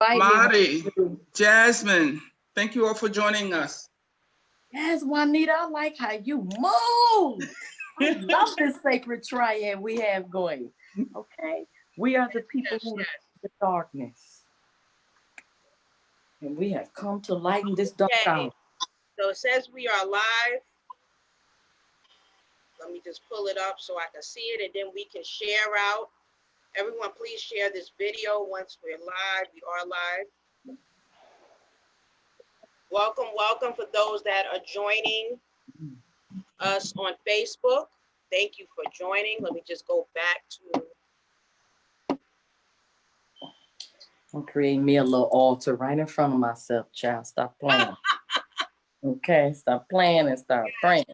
Invite Marty, me. Jasmine, thank you all for joining us. Yes, Juanita, I like how you move. I love this sacred triad we have going. Okay, we are the people who are the darkness, and we have come to lighten this dark out. So it says we are live. Let me just pull it up so I can see it, and then we can share out. Everyone, please share this video once we're live. We are live. Welcome, welcome for those that are joining us on Facebook. Thank you for joining. Let me just go back to. I'm creating me a little altar right in front of myself, child. Stop playing. Okay, stop playing and start praying.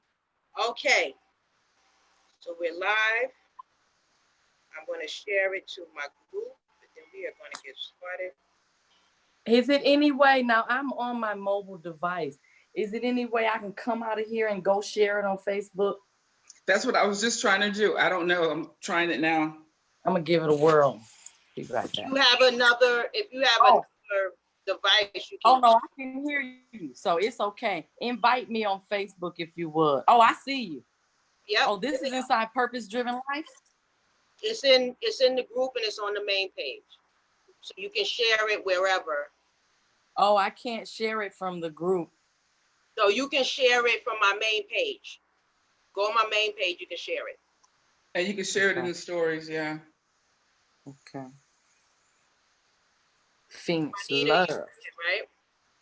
Okay, so we're live. I'm going to share it to my group, and then we are going to get started. Is it any way, now I'm on my mobile device, is it any way I can come out of here and go share it on Facebook? That's what I was just trying to do. I don't know. I'm trying it now. I'm going to give it a whirl. You have another, if you have another device, you can. Oh, no, I can hear you. So it's okay. Invite me on Facebook if you would. Oh, I see you. Yep. Oh, this is inside Purpose Driven Life? It's in the group and it's on the main page. So you can share it wherever. Oh, I can't share it from the group. So you can share it from my main page. Go on my main page, you can share it. And you can share it in the stories, yeah. Okay. Phoenix Love. Right?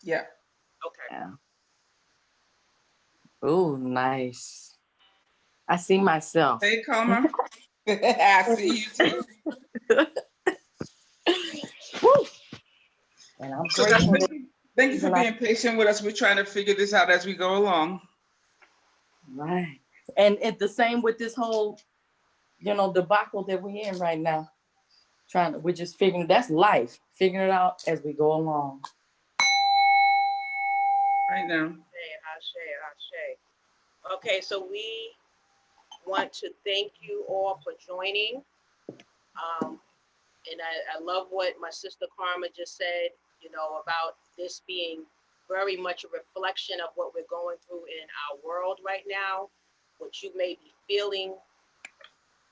Yeah. Okay. Yeah. Oh, nice. I see myself. Hey, Karma. I see you too. And I'm so grateful. Thank you for being patient with us. We're trying to figure this out as we go along. Right. And the same with this whole, debacle that we're in right now. We're just figuring, that's life. Figuring it out as we go along. Right now. Okay, so we want to thank you all for joining. And I love what my sister Karma just said, about this being very much a reflection of what we're going through in our world right now, what you may be feeling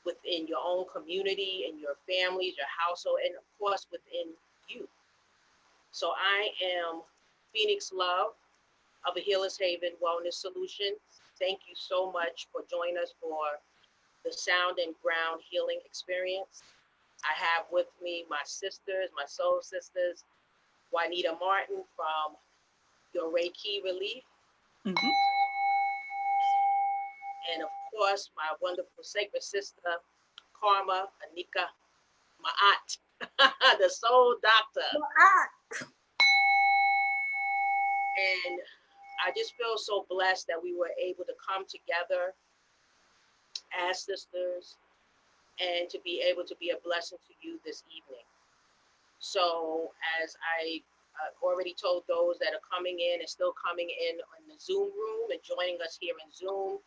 within your own community and your families, your household, and of course within you. So I am Phoenix Love of a Healer's Haven Wellness Solution. Thank you so much for joining us for the Sound and Ground Healing Experience. I have with me my sisters, my soul sisters, Juanita Martin from Your Reiki Relief. Mm-hmm. And of course, my wonderful sacred sister, Karma Anika, my aunt, the soul doctor. And I just feel so blessed that we were able to come together as sisters and to be able to be a blessing to you this evening. So as I already told those that are coming in and still coming in the Zoom room and joining us here in Zoom,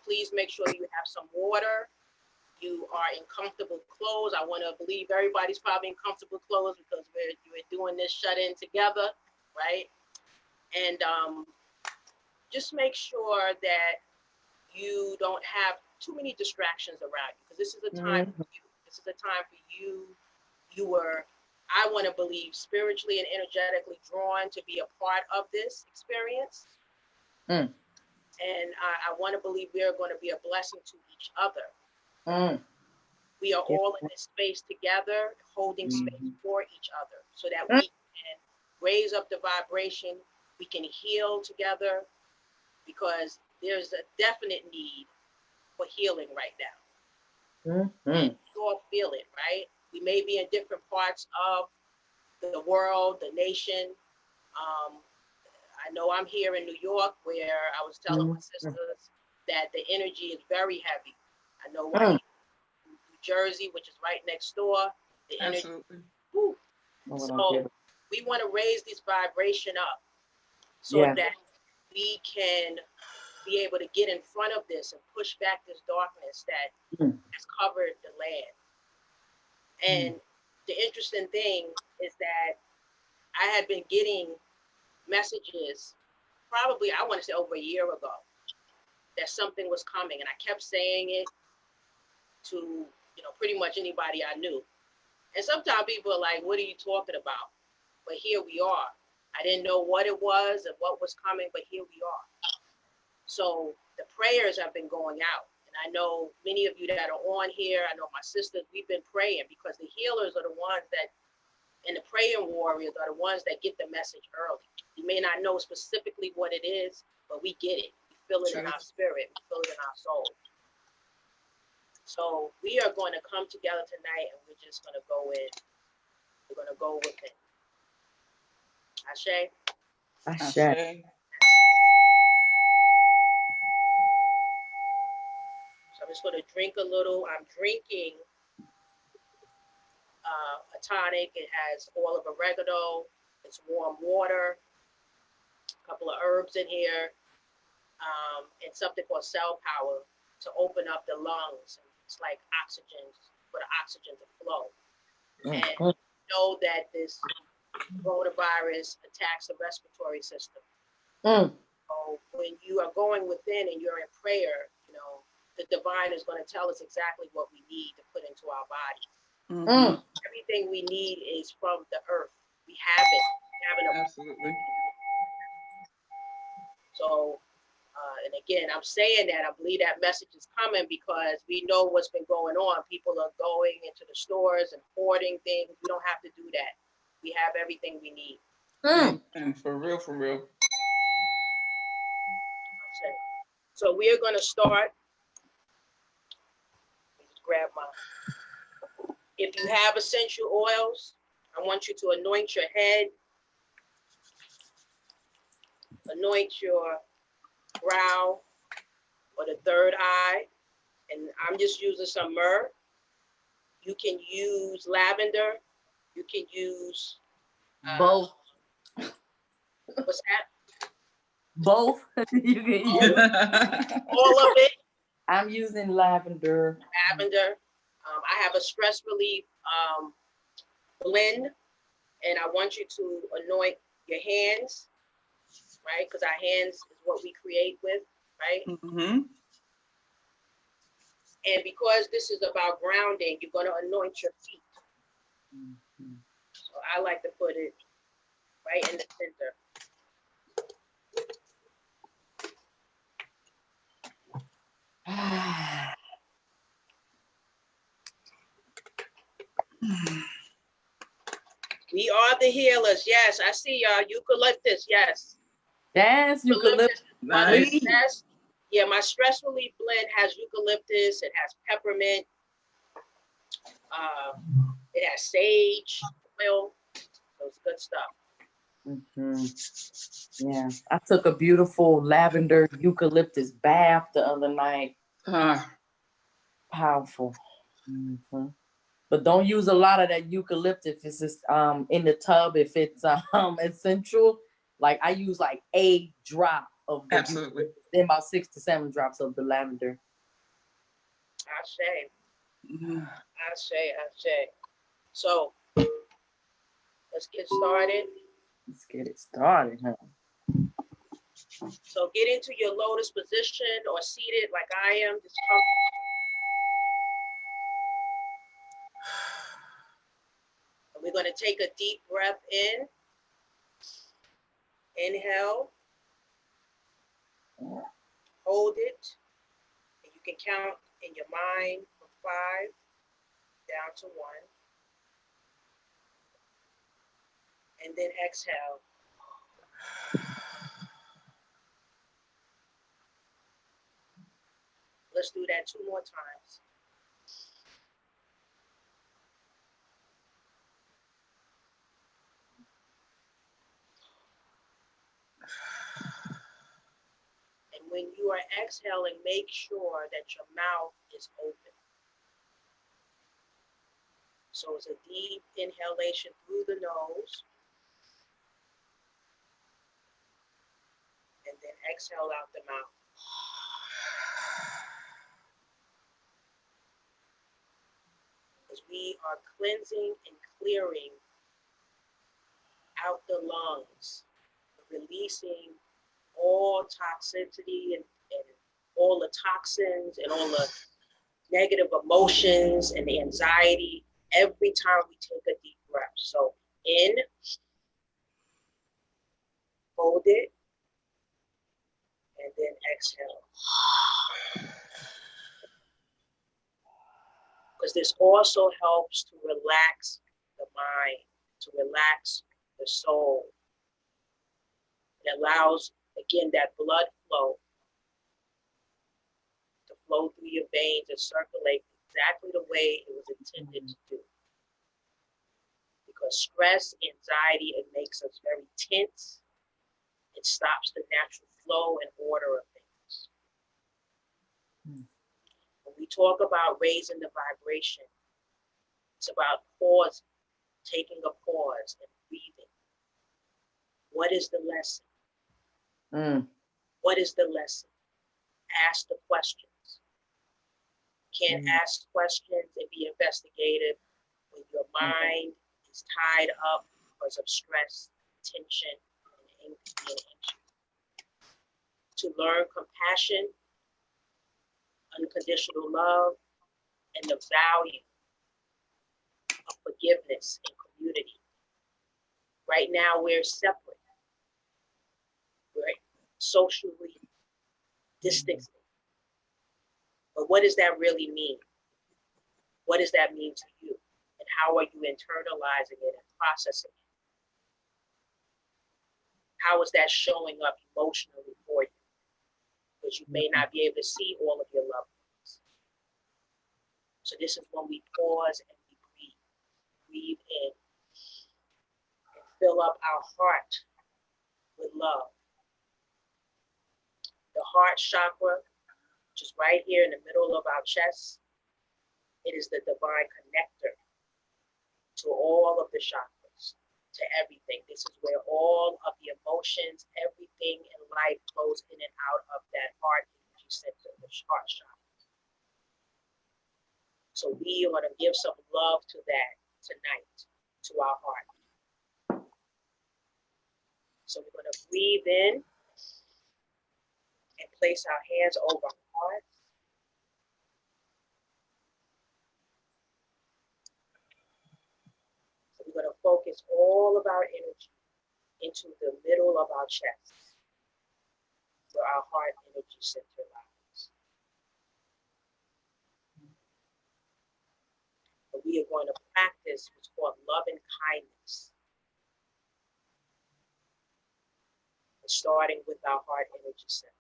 please make sure you have some water. You are in comfortable clothes. I want to believe everybody's probably in comfortable clothes because we're doing this shut in together, right? And just make sure that you don't have too many distractions around you, because this is a time for you. This is a time for you. You were, I want to believe, spiritually and energetically drawn to be a part of this experience. And I want to believe we are going to be a blessing to each other. We are all in this space together, holding space for each other so that we can raise up the vibration. We can heal together, because there's a definite need for healing right now. And you all feel it, right? We may be in different parts of the world, the nation. I know I'm here in New York, where I was telling my sisters that the energy is very heavy. I know New Jersey, which is right next door, the energy. So we want to raise this vibration up so that we can be able to get in front of this and push back this darkness that has covered the land. And the interesting thing is that I had been getting messages probably, I want to say over a year ago, that something was coming. And I kept saying it to, pretty much anybody I knew. And sometimes people are like, what are you talking about? But here we are. I didn't know what it was and what was coming, but here we are. So the prayers have been going out. And I know many of you that are on here, I know my sisters, we've been praying, because the healers are the ones that, and the praying warriors are the ones that get the message early. You may not know specifically what it is, but we get it. We feel it in our spirit. We feel it in our soul. So we are going to come together tonight, and we're just going to go in. We're going to go within. Ashe? Ashe. So I'm just going to drink a little. I'm drinking a tonic. It has oil of oregano. It's warm water. A couple of herbs in here. And something called cell power to open up the lungs. It's like oxygen, for the oxygen to flow. And know that this coronavirus attacks the respiratory system. So when you are going within and you're in prayer, the divine is going to tell us exactly what we need to put into our bodies. Everything we need is from the earth. We have it. We have it. Absolutely. So, and again, I'm saying that I believe that message is coming because we know what's been going on. People are going into the stores and hoarding things. We don't have to do that. We have everything we need. And for real, for real. So we are going to start. Let me just grab my. If you have essential oils, I want you to anoint your head, anoint your brow or the third eye, and I'm just using some myrrh. You can use lavender. You can use both. What's that? Both. You can use all of it. I'm using lavender. Lavender. I have a stress relief blend, and I want you to anoint your hands, right? Because our hands is what we create with, right? And because this is about grounding, you're going to anoint your feet. So I like to put it right in the center. We are the healers. Yes, I see y'all. Eucalyptus, yes. Yes, eucalyptus. Nice. Yeah, my stress relief blend has eucalyptus. It has peppermint. It has sage oil. So it's good stuff. Yeah, I took a beautiful lavender eucalyptus bath the other night. Powerful. But don't use a lot of that eucalyptus if it's just, in the tub. If it's essential, like I use like a drop of the Absolutely. Then about 6 to 7 drops of the lavender. I say. So let's get started. Let's get it started, huh? So get into your lotus position or seated like I am. Just and we're going to take a deep breath in. Inhale. Hold it. And you can count in your mind from 5 down to 1. And then exhale. Let's do that 2 more times. And when you are exhaling, make sure that your mouth is open. So it's a deep inhalation through the nose. And then exhale out the mouth. Because we are cleansing and clearing out the lungs, releasing all toxicity and all the toxins and all the negative emotions and the anxiety every time we take a deep breath. So in, hold it, and then exhale. Because this also helps to relax the mind, to relax the soul. It allows, again, that blood flow to flow through your veins and circulate exactly the way it was intended to do. Because stress, anxiety, it makes us very tense. It stops the natural flow and order of things. When we talk about raising the vibration, it's about pause, taking a pause and breathing. What is the lesson? What is the lesson? Ask the questions. Can't ask questions and be investigative when your mind is tied up because of stress, tension, and anxiety. To learn compassion, unconditional love, and the value of forgiveness and community. Right now, we're separate. We're socially distancing. But what does that really mean? What does that mean to you? And how are you internalizing it and processing it? How is that showing up emotionally for you? Because you may not be able to see all of your loved ones. So this is when we pause and we breathe. Breathe in and fill up our heart with love. The heart chakra, which is right here in the middle of our chest, it is the divine connector to all of the chakras, to everything. This is where all of the emotions, everything in life flows in and out of that heart energy center, the heart chakra. So we are going to give some love to that tonight, to our heart. So we're going to breathe in and place our hands over our heart. So we're going to focus all of our energy into the middle of our chest, where our heart energy center lies. And we are going to practice what's called love and kindness, starting with our heart energy center.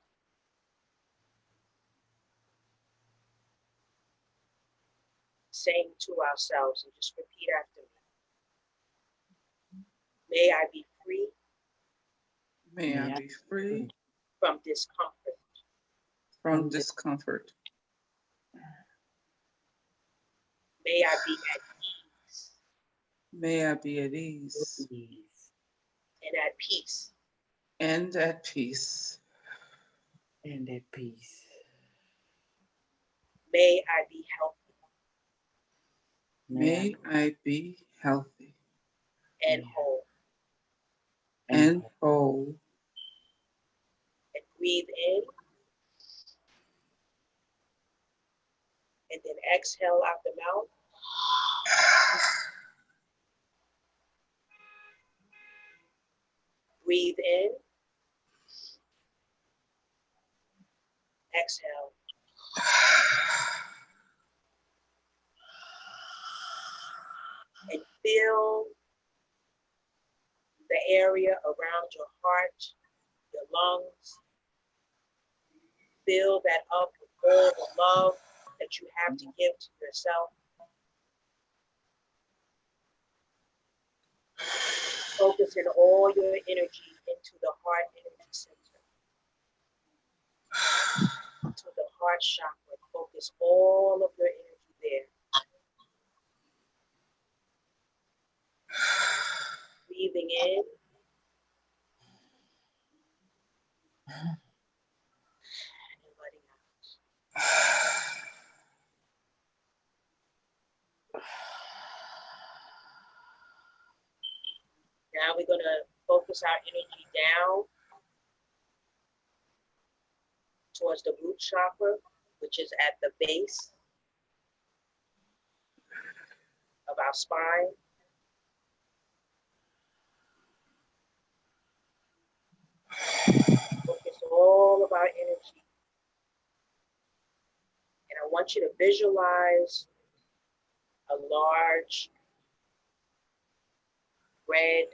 Saying to ourselves, and just repeat after me. May I be free. May I be free From discomfort. from discomfort. May I be at ease. May I be at ease And at peace. and at peace. And at peace. May I be healthy. May I be healthy And whole. and whole. And breathe in. And then exhale out the mouth. Breathe in. Exhale. And feel the area around your heart, your lungs. Fill that up with all the love that you have to give to yourself. Focusing all your energy into the heart energy center, to the heart chakra. Focus all of your energy there. Breathing in. And letting out. Now we're going to focus our energy down towards the root chakra, which is at the base of our spine. Focus all of our energy. And I want you to visualize a large red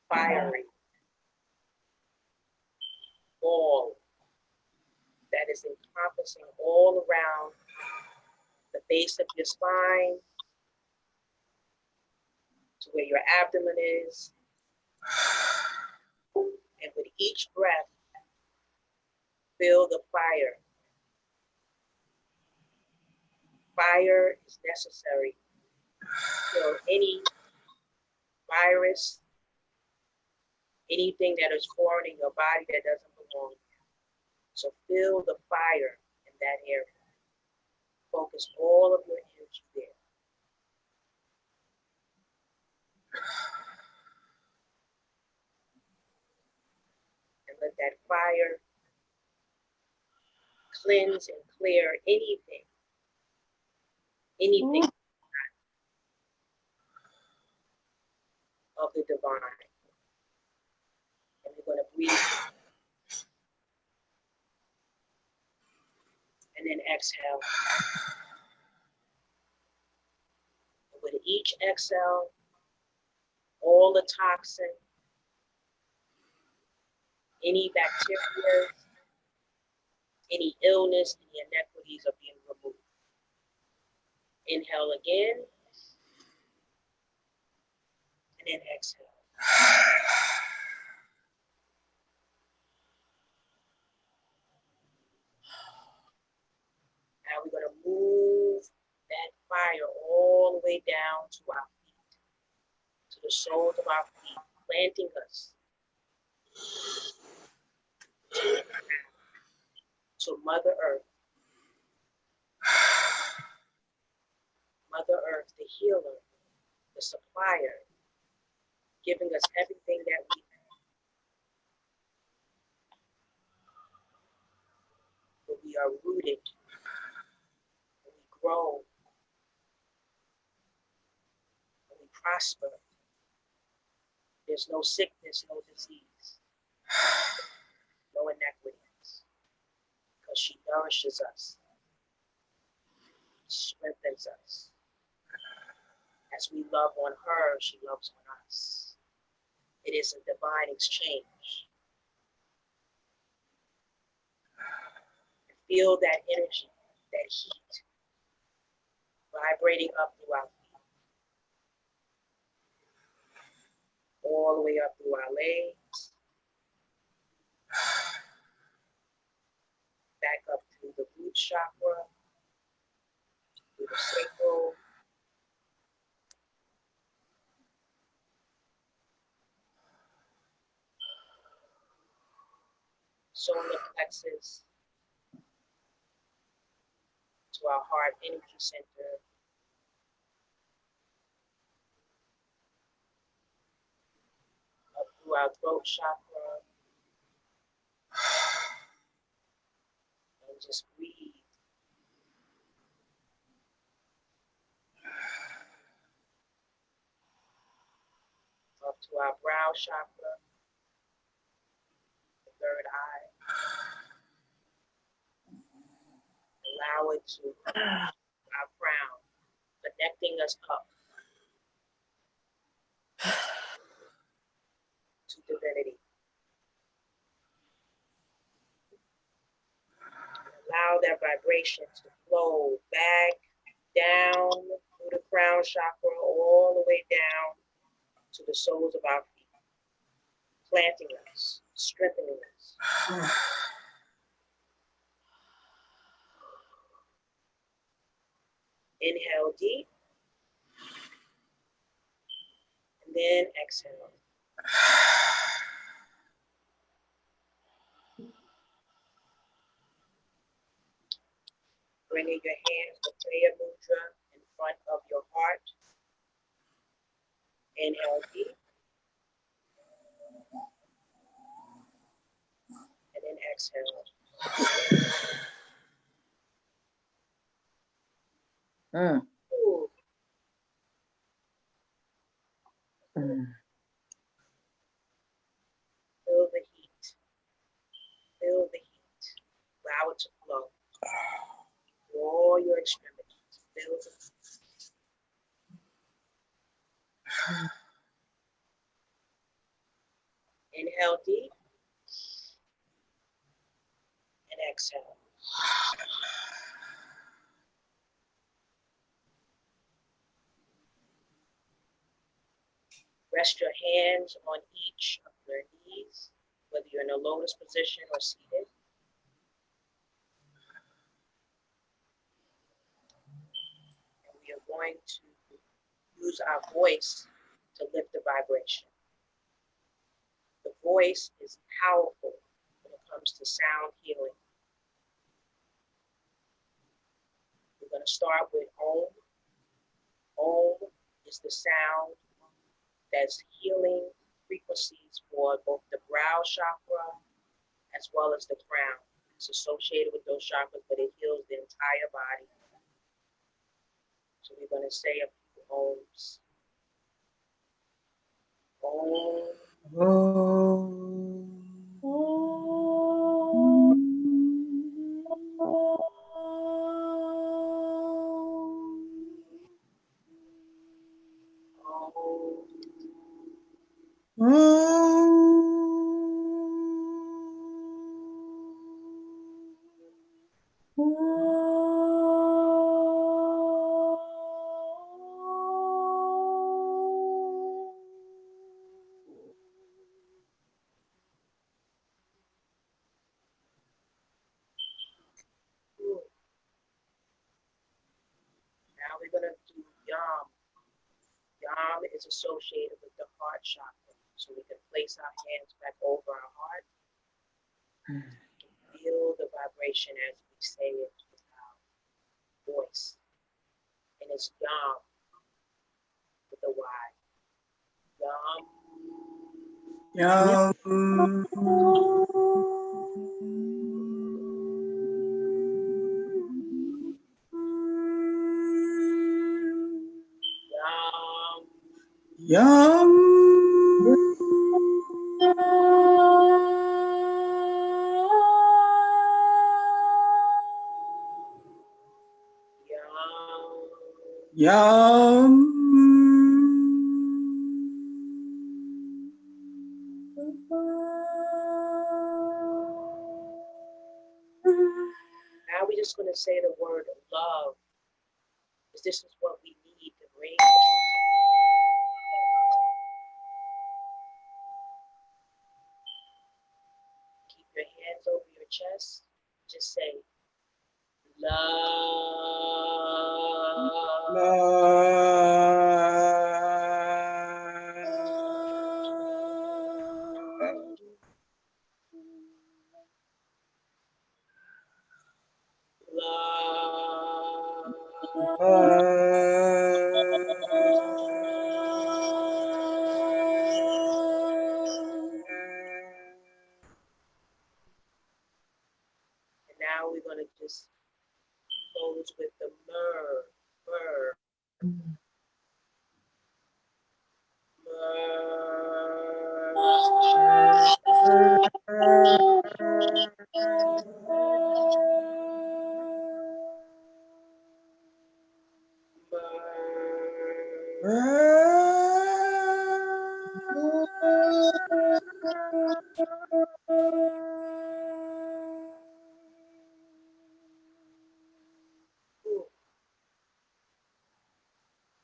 fiery ball that is encompassing all around the base of your spine to where your abdomen is. And with each breath, feel the fire. Fire is necessary to kill any virus, anything that is foreign in your body that doesn't belong. So feel the fire in that area. Focus all of your energy there. And let that fire cleanse and clear anything of the divine. And we're going to breathe and then exhale. And with each exhale, all the toxin, any bacteria, any illness, any inequities are being removed. Inhale again, and then exhale. Now we're going to move that fire all the way down to our feet, to the soles of our feet, planting us to Mother Earth. Mother Earth, the healer, the supplier, giving us everything that we need. But we are rooted, and we grow, and we prosper. There's no sickness, no disease, no inequities, because she nourishes us, strengthens us. As we love on her, she loves on us. It is a divine exchange. Feel that energy, that heat, vibrating up through our feet, all the way up through our legs, back up through the root chakra, through the sacral, solar plexus, to our heart energy center, up through our throat chakra, and just breathe. Up to our brow chakra, the third eye. Allow it to our crown, connecting us up to divinity. Allow that vibration to flow back down through the crown chakra, all the way down to the soles of our feet, planting us, strengthening us. Inhale deep, and then exhale. Bringing your hands to prayer mudra in front of your heart. Inhale deep. And then exhale. Ooh. Feel the heat. Feel the heat. Allow it to flow through all your extremities. Feel the heat. Inhale deep and exhale. Rest your hands on each of your knees, whether you're in a lotus position or seated. And we are going to use our voice to lift the vibration. The voice is powerful when it comes to sound healing. We're going to start with Om. Om is the sound that's healing frequencies for both the brow chakra as well as the crown. It's associated with those chakras, but it heals the entire body. So we're going to say a few Oms. Now we're going to do Yam. Yam is associated with the heart chakra. So we can place our hands back over our heart. Feel the vibration as we say it with our voice. And it's Yam with a Y. Yam. Yum. Yam. Yum. Yam. Yum. Now we're just going to say the word love, because this is what we need to bring. Keep your hands over your chest. Just say love. And now we're going to just close with the myrrh. Myrrh.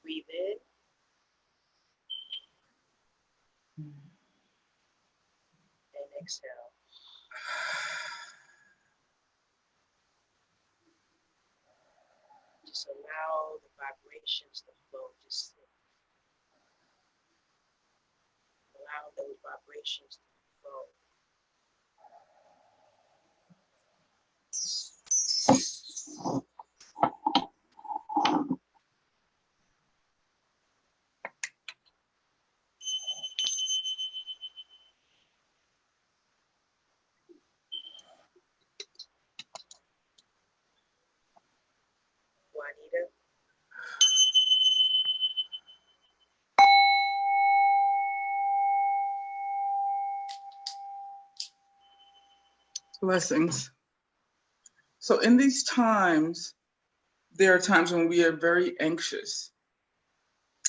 Breathe in. And exhale. Just allow the vibrations to flow. Just allow those vibrations to flow. Blessings. So in these times, there are times when we are very anxious.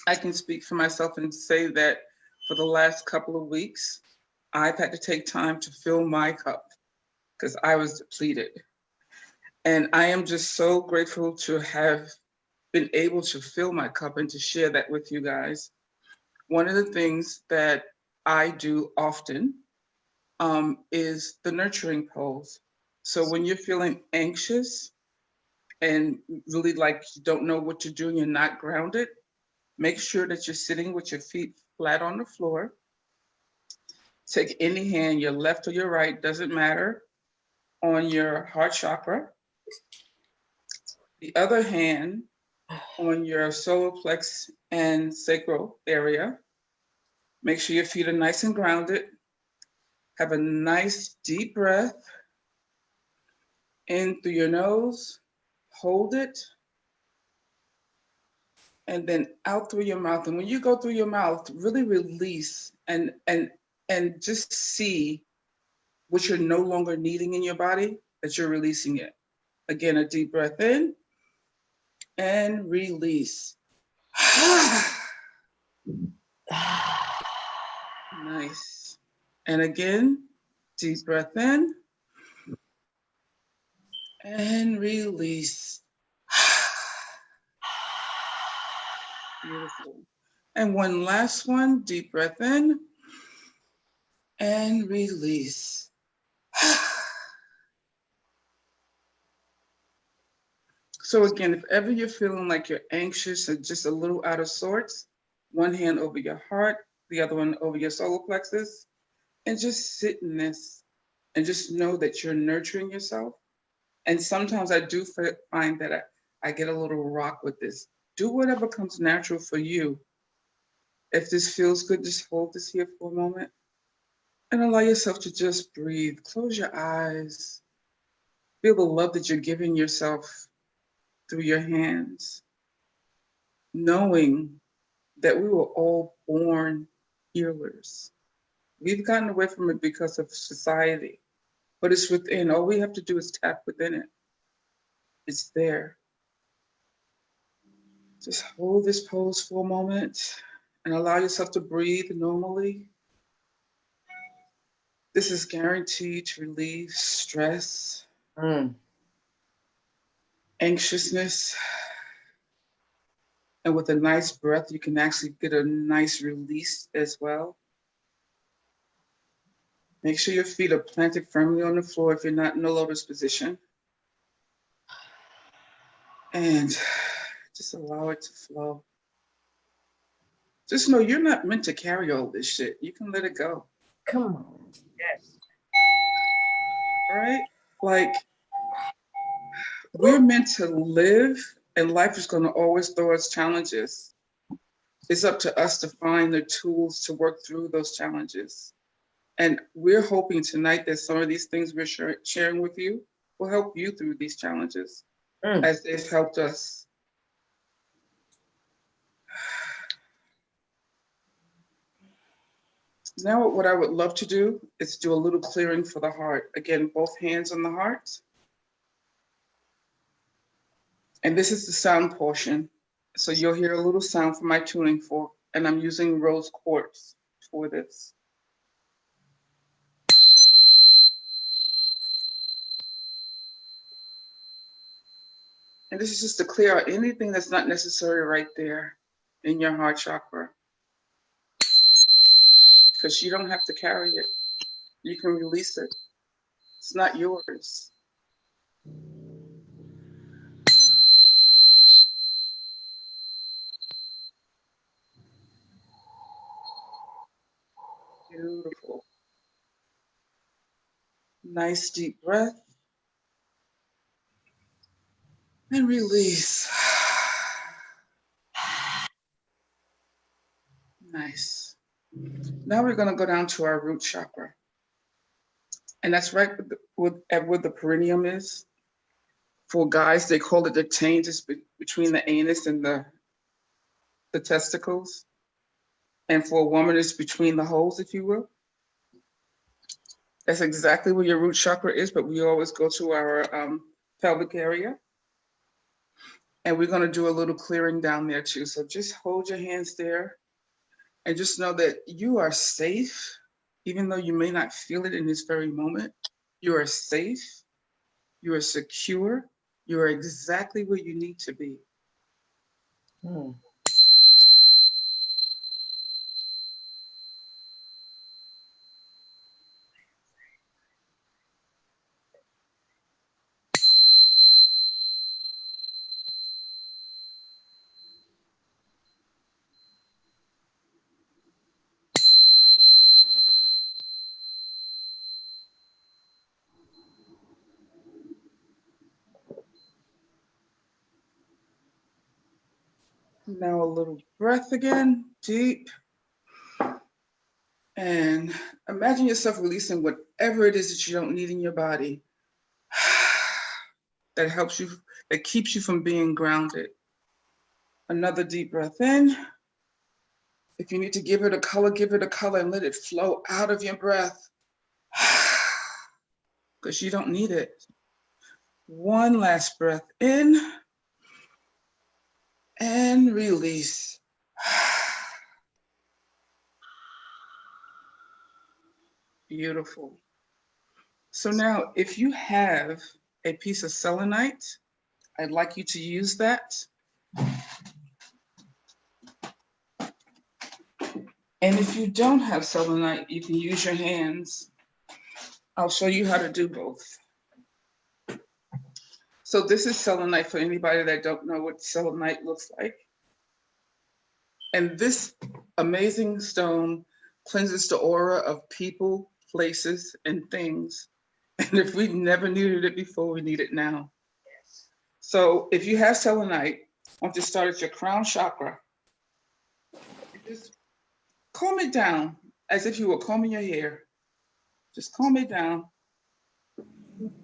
I can speak for myself and say that for the last couple of weeks, I've had to take time to fill my cup because I was depleted. And I am just so grateful to have been able to fill my cup and to share that with you guys. One of the things that I do often is the nurturing pose. So when you're feeling anxious and really like you don't know what to do and you're not grounded, make sure that you're sitting with your feet flat on the floor. Take any hand, your left or your right, doesn't matter, on your heart chakra. The other hand on your solar plex and sacral area. Make sure your feet are nice and grounded. Have a nice deep breath in through your nose, hold it, and then out through your mouth. And when you go through your mouth, really release and just see what you're no longer needing in your body, that you're releasing it. Again, a deep breath in and release. Nice. And again, deep breath in and release. Beautiful. And one last one, deep breath in and release. So again, if ever you're feeling like you're anxious or just a little out of sorts, one hand over your heart, the other one over your solar plexus, and just sit in this and just know that you're nurturing yourself. And sometimes I do find that I get a little rock with this. Do whatever comes natural for you. If this feels good, just hold this here for a moment and allow yourself to just breathe. Close your eyes. Feel the love that you're giving yourself through your hands, knowing that we were all born healers. We've gotten away from it because of society, but it's within. All we have to do is tap within it. It's there. Just hold this pose for a moment and allow yourself to breathe normally. This is guaranteed to relieve stress, anxiousness, and with a nice breath, you can actually get a nice release as well. Make sure your feet are planted firmly on the floor if you're not in the lotus position. And just allow it to flow. Just know you're not meant to carry all this shit. You can let it go. Come on. Yes. Right? Like, we're meant to live, and life is going to always throw us challenges. It's up to us to find the tools to work through those challenges. And we're hoping tonight that some of these things we're sharing with you will help you through these challenges as they've helped us. Now, what I would love to do is do a little clearing for the heart. Again, both hands on the heart. And this is the sound portion. So you'll hear a little sound from my tuning fork, and I'm using rose quartz for this. And this is just to clear out anything that's not necessary right there in your heart chakra. Because you don't have to carry it. You can release it. It's not yours. Beautiful. Nice deep breath. And release. Nice. Now we're going to go down to our root chakra. And that's right where the perineum is. For guys, they call it the changes between the anus and the testicles. And for a woman, it's between the holes, if you will. That's exactly where your root chakra is, but we always go to our pelvic area. And we're going to do a little clearing down there too. So just hold your hands there and just know that you are safe, even though you may not feel it in this very moment. You are safe. You are secure. You are exactly where you need to be. Mm. Now a little breath again, deep. And imagine yourself releasing whatever it is that you don't need in your body that helps you, that keeps you from being grounded. Another deep breath in. If you need to give it a color and let it flow out of your breath because you don't need it. One last breath in and release. Beautiful. So now if you have a piece of selenite, I'd like you to use that. And if you don't have selenite, you can use your hands. I'll show you how to do both. So this is selenite for anybody that don't know what selenite looks like. And this amazing stone cleanses the aura of people, places, and things. And if we never needed it before, we need it now. Yes. So if you have selenite, I want you to start at your crown chakra. Just comb it down as if you were combing your hair. Just comb it down.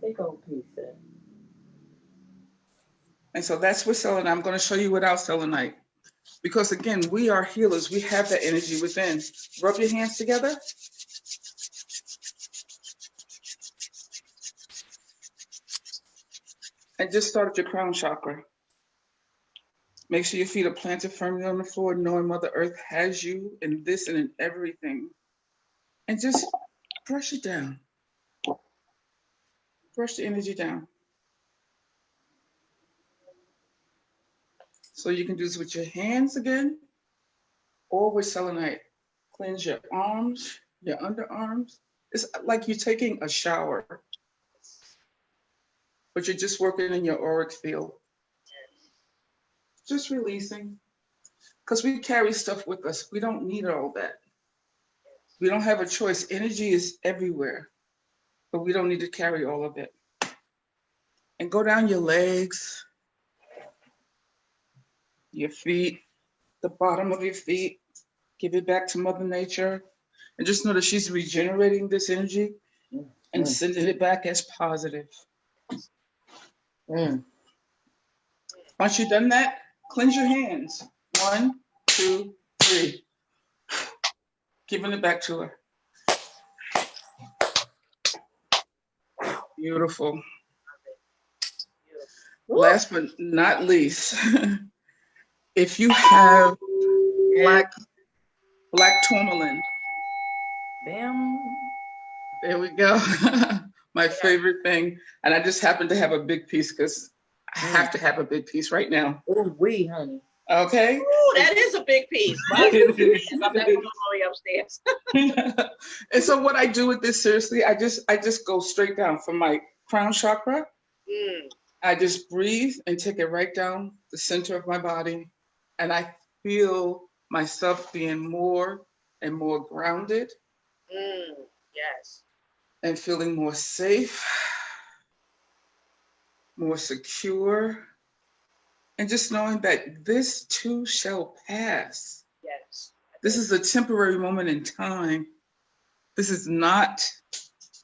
Big old piece there. And so that's with selenite. I'm going to show you without selenite. Because again, we are healers. We have that energy within. Rub your hands together. And just start at your crown chakra. Make sure your feet are planted firmly on the floor, knowing Mother Earth has you in this and in everything. And just brush it down. Brush the energy down. So you can do this with your hands again, or with selenite. Cleanse your arms, your underarms. It's like you're taking a shower, but you're just working in your auric field. Just releasing. Because we carry stuff with us. We don't need all that. We don't have a choice. Energy is everywhere, but we don't need to carry all of it. And go down your legs, your feet, the bottom of your feet. Give it back to Mother Nature. And just know that she's regenerating this energy and sending it back as positive. Mm. Once you've done that, cleanse your hands. 1, 2, 3. Giving it back to her. Beautiful. Last but not least, if you have black tourmaline. Bam. There we go. My favorite thing. And I just happen to have a big piece because I have to have a big piece right now. Oh, honey. Okay. Ooh, that is a big piece. Wow. I'm definitely upstairs. And so what I do with this, seriously, I just go straight down from my crown chakra. I just breathe and take it right down the center of my body. And I feel myself being more and more grounded. Yes. And feeling more safe, more secure, and just knowing that this too shall pass. Yes. This is a temporary moment in time. This is not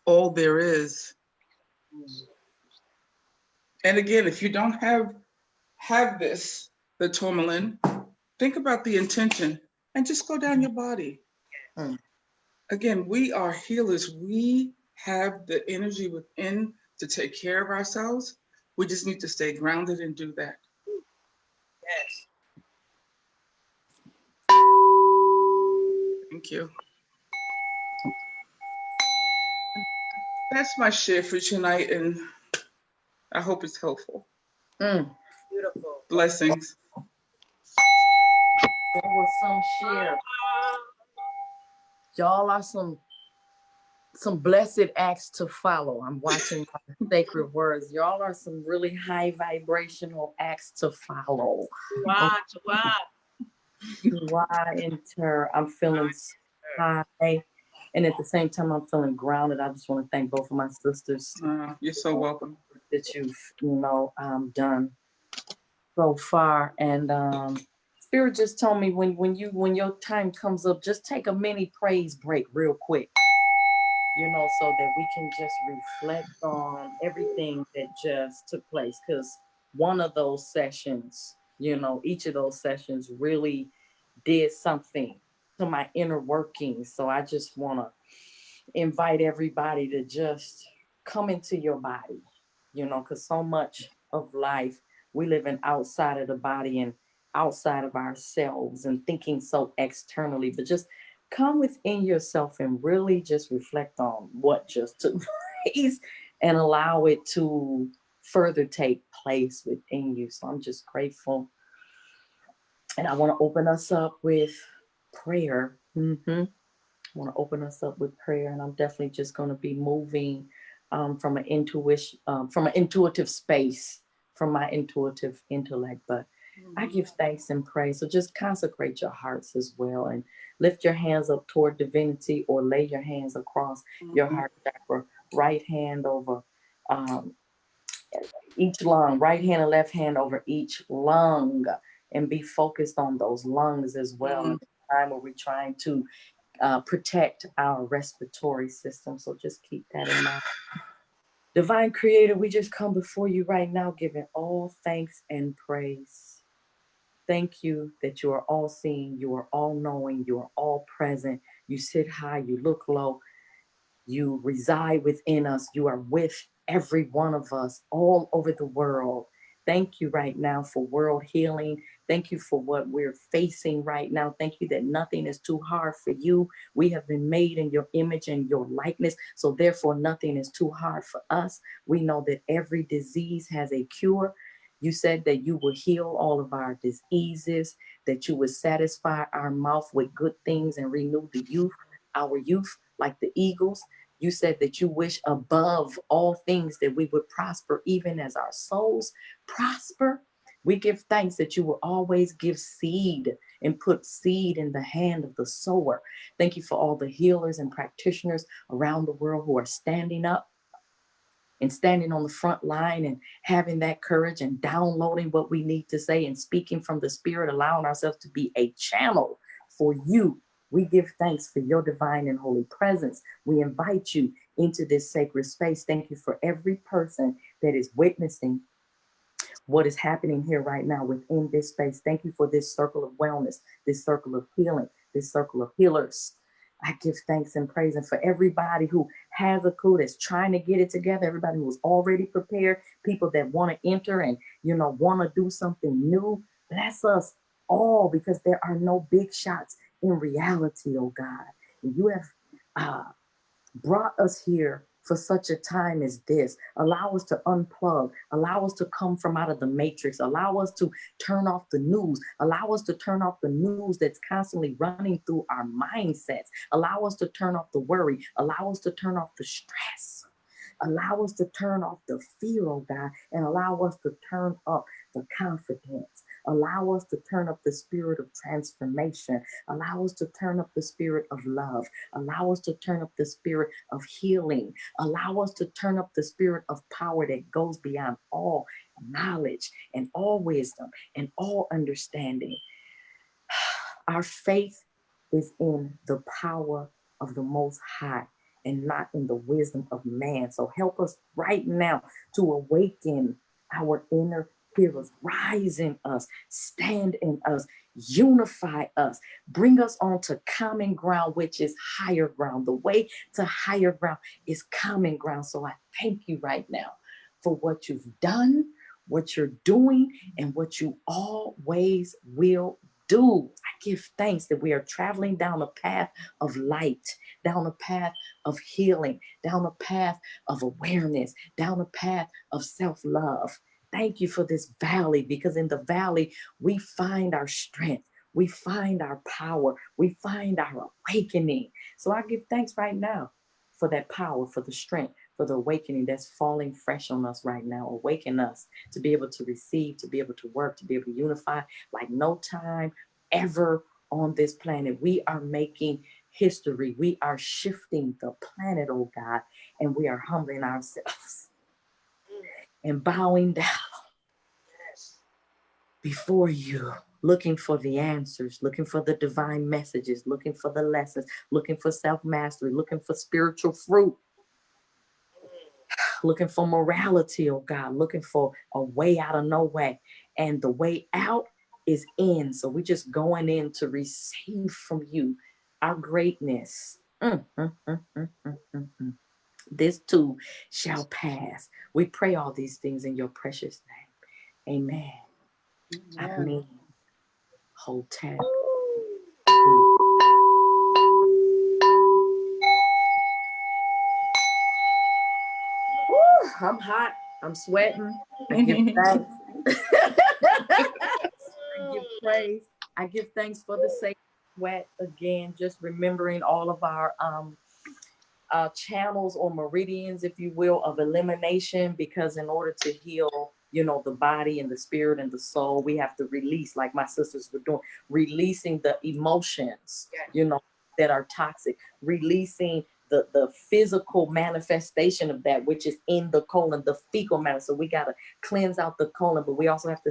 all there is. And again, if you don't have this, the tourmaline, think about the intention and just go down your body. Again, we are healers. We have the energy within to take care of ourselves. We just need to stay grounded and do that. Yes. Thank you. That's my share for tonight, and I hope it's helpful. Beautiful. Blessings. There was some share. Y'all are some blessed acts to follow. I'm watching my sacred words. Y'all are some really high vibrational acts to follow. Wow. You enter. I'm feeling high. And at the same time, I'm feeling grounded. I just want to thank both of my sisters. You're so welcome. That you've, done so far. And Spirit just told me when your time comes up, just take a mini praise break real quick. So that we can just reflect on everything that just took place. Because one of those sessions, each of those sessions really did something to my inner workings. So I just want to invite everybody to just come into your body, because so much of life, we live in outside of the body and outside of ourselves and thinking so externally, but just come within yourself and really just reflect on what just took place and allow it to further take place within you. So I'm just grateful. And I want to open us up with prayer. I want to open us up with prayer, and I'm definitely just going to be moving from an intuitive space, from my intuitive intellect. But I give thanks and praise. So just consecrate your hearts as well, and lift your hands up toward divinity, or lay your hands across your heart chakra, right hand over each lung, right hand and left hand over each lung, and be focused on those lungs as well. At the time where we're trying to protect our respiratory system. So just keep that in mind. Divine Creator, we just come before you right now, giving all thanks and praise. Thank you that you are all seeing, you are all knowing, you are all present. You sit high, you look low, you reside within us. You are with every one of us all over the world. Thank you right now for world healing. Thank you for what we're facing right now. Thank you that nothing is too hard for you. We have been made in your image and your likeness, so therefore nothing is too hard for us. We know that every disease has a cure. You said that you will heal all of our diseases, that you would satisfy our mouth with good things and renew our youth like the eagles. You said that you wish above all things that we would prosper, even as our souls prosper. We give thanks that you will always give seed and put seed in the hand of the sower. Thank you for all the healers and practitioners around the world who are standing up and standing on the front line and having that courage and downloading what we need to say and speaking from the Spirit, allowing ourselves to be a channel for you. We give thanks for your divine and holy presence. We invite you into this sacred space. Thank you for every person that is witnessing what is happening here right now within this space. Thank you for this circle of wellness, this circle of healing, this circle of healers. I give thanks and praise. And for everybody who has a clue, that's trying to get it together, everybody who's already prepared, people that want to enter and, want to do something new, bless us all, because there are no big shots in reality, oh God. You have brought us here for such a time as this. Allow us to unplug. Allow us to come from out of the matrix. Allow us to turn off the news. Allow us to turn off the news that's constantly running through our mindsets. Allow us to turn off the worry. Allow us to turn off the stress. Allow us to turn off the fear, oh God, and allow us to turn up the confidence. Allow us to turn up the spirit of transformation. Allow us to turn up the spirit of love. Allow us to turn up the spirit of healing. Allow us to turn up the spirit of power that goes beyond all knowledge and all wisdom and all understanding. Our faith is in the power of the Most High and not in the wisdom of man. So help us right now to awaken our inner healers, rise in us, stand in us, unify us, bring us onto common ground, which is higher ground. The way to higher ground is common ground. So I thank you right now for what you've done, what you're doing, and what you always will do. I give thanks that we are traveling down a path of light, down a path of healing, down a path of awareness, down a path of self-love. Thank you for this valley, because in the valley, we find our strength. We find our power. We find our awakening. So I give thanks right now for that power, for the strength, for the awakening that's falling fresh on us right now. Awaken us to be able to receive, to be able to work, to be able to unify like no time ever on this planet. We are making history. We are shifting the planet, oh God, and we are humbling ourselves and bowing down before you, looking for the answers, looking for the divine messages, looking for the lessons, looking for self-mastery, looking for spiritual fruit, looking for morality, oh God, looking for a way out of no way. And the way out is in. So we're just going in to receive from you our greatness. This too shall pass. We pray all these things in your precious name. Amen. I mean, Hotel. I'm hot. I'm sweating. I give thanks. I give praise. I give thanks for the sake of sweat. Again, just remembering all of our channels or meridians, if you will, of elimination, because in order to heal, you know, the body and the spirit and the soul, we have to release, like my sisters were doing, releasing the emotions, you know, that are toxic, releasing the physical manifestation of that, which is in the colon, the fecal matter. So we got to cleanse out the colon, but we also have to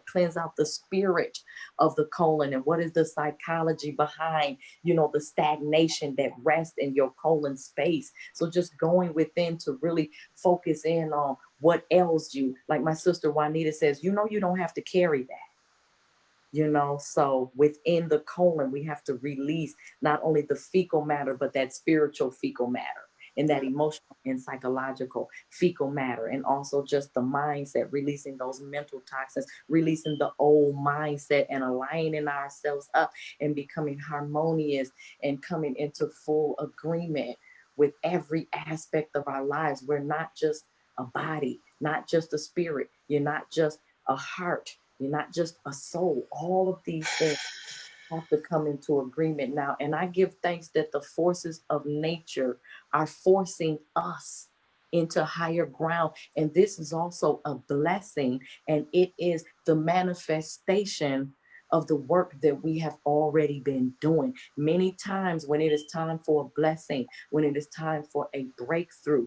cleanse out the spirit of the colon. And what is the psychology behind, you know, the stagnation that rests in your colon space? So just going within to really focus in on what ails you. Like my sister Juanita says, you know, you don't have to carry that. You know, so within the colon, we have to release not only the fecal matter, but that spiritual fecal matter and that emotional and psychological fecal matter. And also just the mindset, releasing those mental toxins, releasing the old mindset and aligning ourselves up and becoming harmonious and coming into full agreement with every aspect of our lives. We're not just a body, not just a spirit. You're not just a heart. You're not just a soul. All of these things have to come into agreement now. And I give thanks that the forces of nature are forcing us into higher ground. And this is also a blessing. And it is the manifestation of the work that we have already been doing. Many times when it is time for a blessing, when it is time for a breakthrough,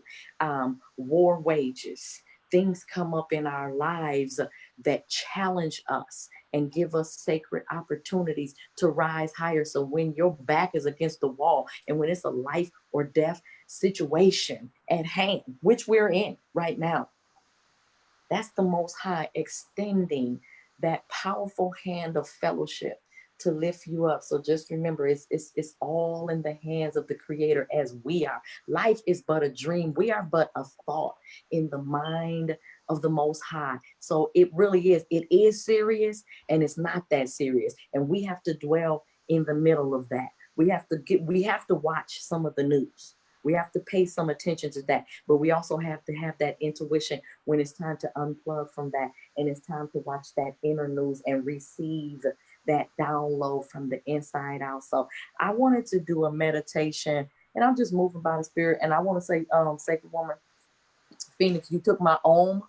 war wages, things come up in our lives that challenge us and give us sacred opportunities to rise higher. So when your back is against the wall and when it's a life or death situation at hand, which we're in right now, that's the Most High extending that powerful hand of fellowship to lift you up. So just remember, it's all in the hands of the Creator as we are. Life is but a dream. We are but a thought in the mind of the Most High. So it really is. It is serious and it's not that serious. And we have to dwell in the middle of that. We have to watch some of the news. We have to pay some attention to that, but we also have to have that intuition when it's time to unplug from that and it's time to watch that inner news and receive that download from the inside out. So I wanted to do a meditation and I'm just moving by the spirit. And I want to say, Sacred Woman, Phoenix, you took my own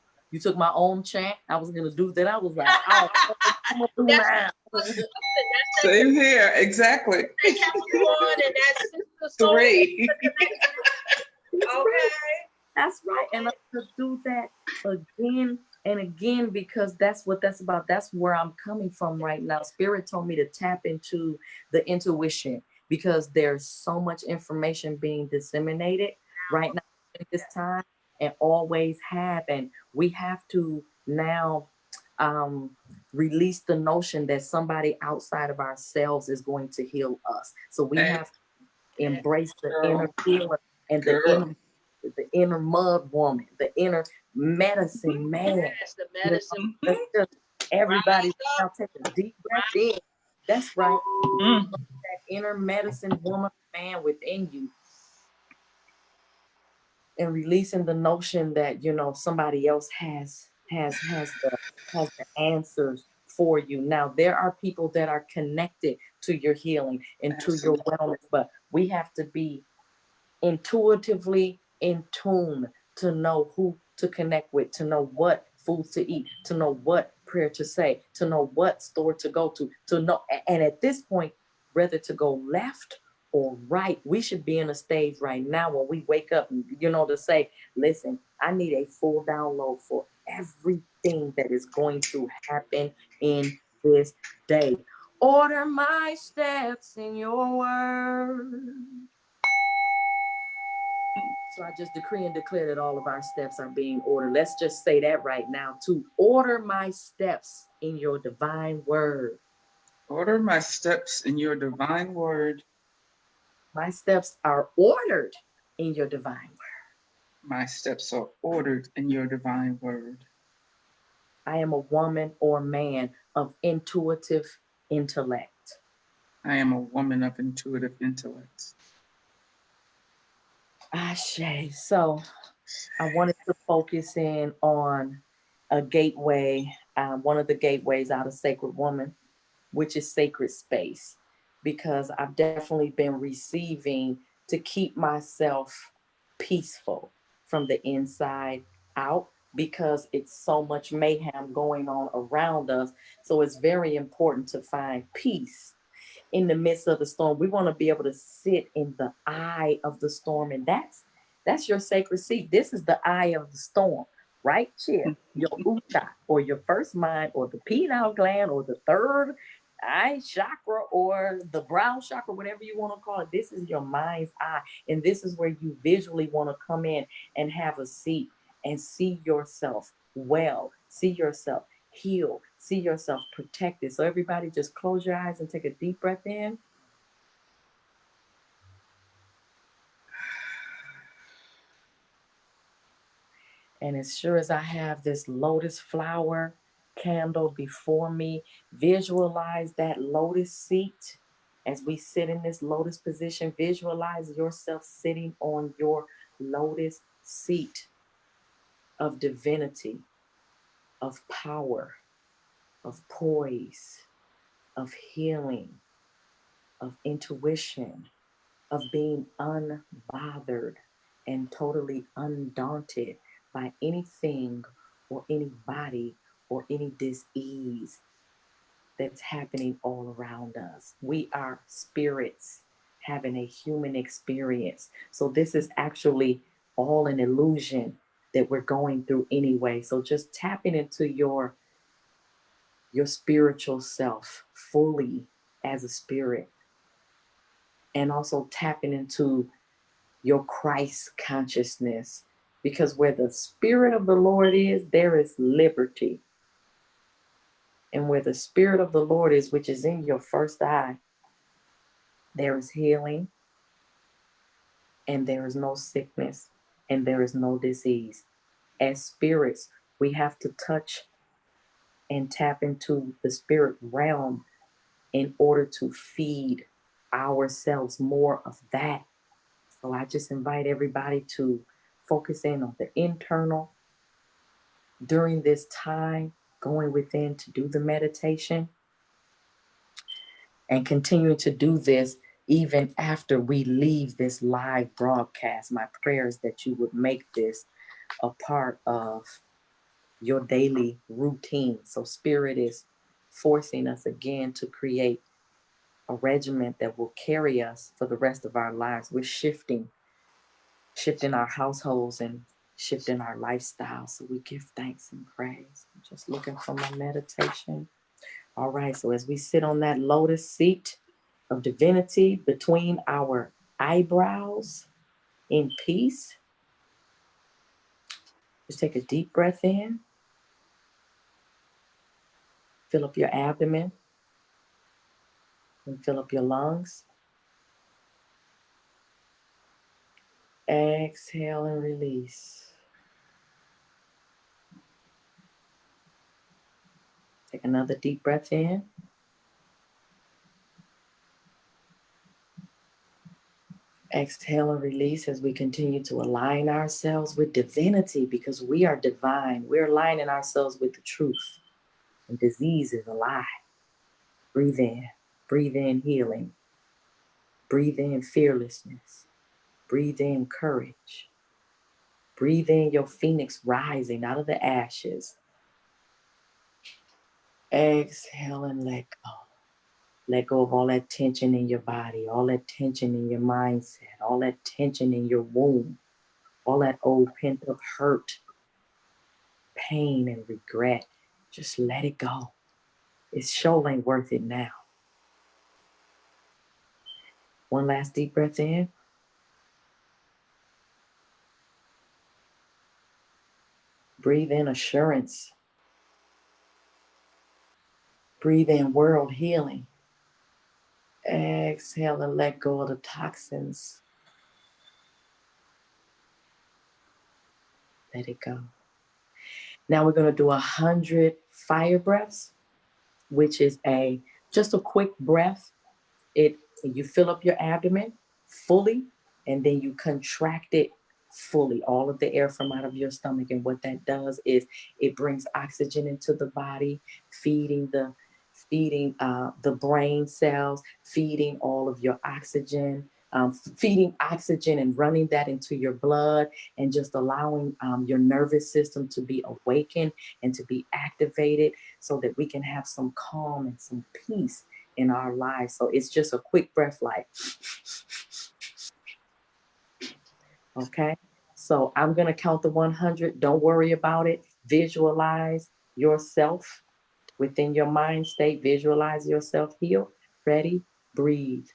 chant. I was going to do that. I was like, oh, I'm going to do mine. Same here, exactly. Capricorn and that's Sister 3. Okay. That's right. And I'm going to do that again and again because that's what that's about. That's where I'm coming from right now. Spirit told me to tap into the intuition because there's so much information being disseminated right now at this time and always have. And we have to now release the notion that somebody outside of ourselves is going to heal us. So we have to embrace the inner healer and the inner mud woman, the inner medicine man. Yes, the medicine. Let's just everybody now take a deep breath in. That's right. That inner medicine woman, man within you. And releasing the notion that, you know, somebody else has the answers for you. Now, there are people that are connected to your healing and to your wellness, but we have to be intuitively in tune to know who to connect with, to know what foods to eat, to know what prayer to say, to know what store to go to know. And at this point, whether to go left or right, we should be in a stage right now where we wake up, you know, to say, listen, I need a full download for everything that is going to happen in this day. Order my steps in your word. So I just decree and declare that all of our steps are being ordered. Let's just say that right now. To order my steps in your divine word. Order my steps in your divine word. My steps are ordered in your divine word. My steps are ordered in your divine word. I am a woman or man of intuitive intellect. I am a woman of intuitive intellect. Ashe. So I wanted to focus in on a gateway, one of the gateways out of Sacred Woman, which is sacred space, because I've definitely been receiving to keep myself peaceful from the inside out, because it's so much mayhem going on around us. So it's very important to find peace in the midst of the storm. We want to be able to sit in the eye of the storm, and that's your sacred seat. This is the eye of the storm, right here. Your ucha, or your first mind, or the pineal gland, or the third eye chakra, or the brow chakra, whatever you want to call it. This is your mind's eye, and this is where you visually want to come in and have a seat and see yourself well, see yourself heal, see yourself protected. So everybody just close your eyes and take a deep breath in. And as sure as I have this lotus flower candle before me, visualize that lotus seat. As we sit in this lotus position, visualize yourself sitting on your lotus seat of divinity, of power, of poise, of healing, of intuition, of being unbothered and totally undaunted by anything or anybody or any dis-ease that's happening all around us. We are spirits having a human experience. So this is actually all an illusion that we're going through anyway. So just tapping into your spiritual self fully as a spirit, and also tapping into your Christ consciousness, because where the Spirit of the Lord is, there is liberty. And where the Spirit of the Lord is, which is in your first eye, there is healing, and there is no sickness, and there is no disease. As spirits, we have to touch and tap into the spirit realm in order to feed ourselves more of that. So I just invite everybody to focus in on the internal during this time, going within to do the meditation, and continue to do this even after we leave this live broadcast. My prayer is that you would make this a part of your daily routine. So Spirit is forcing us again to create a regimen that will carry us for the rest of our lives. We're shifting our households and shifting our lifestyle. So we give thanks and praise. I'm just looking for my meditation. All right. So as we sit on that lotus seat of divinity between our eyebrows in peace, just take a deep breath in. Fill up your abdomen and fill up your lungs. Exhale and release. Take another deep breath in. Exhale and release as we continue to align ourselves with divinity, because we are divine. We're aligning ourselves with the truth. And disease is a lie. Breathe in. Breathe in healing. Breathe in fearlessness. Breathe in courage. Breathe in your phoenix rising out of the ashes. Exhale and let go. Let go of all that tension in your body, all that tension in your mindset, all that tension in your womb, all that old pent-up hurt, pain, and regret. Just let it go. It sure ain't worth it now. One last deep breath in. Breathe in assurance. Breathe in world healing. Exhale and let go of the toxins. Let it go. Now we're going to do 100 fire breaths, which is just a quick breath. You fill up your abdomen fully, and then you contract it fully, all of the air from out of your stomach. And what that does is it brings oxygen into the body, feeding the brain cells, feeding all of your oxygen, feeding oxygen and running that into your blood, and just allowing your nervous system to be awakened and to be activated so that we can have some calm and some peace in our lives. So it's just a quick breath, like, okay? So I'm going to count to 100. Don't worry about it. Visualize yourself within your mind state. Visualize yourself healed. Ready? Breathe.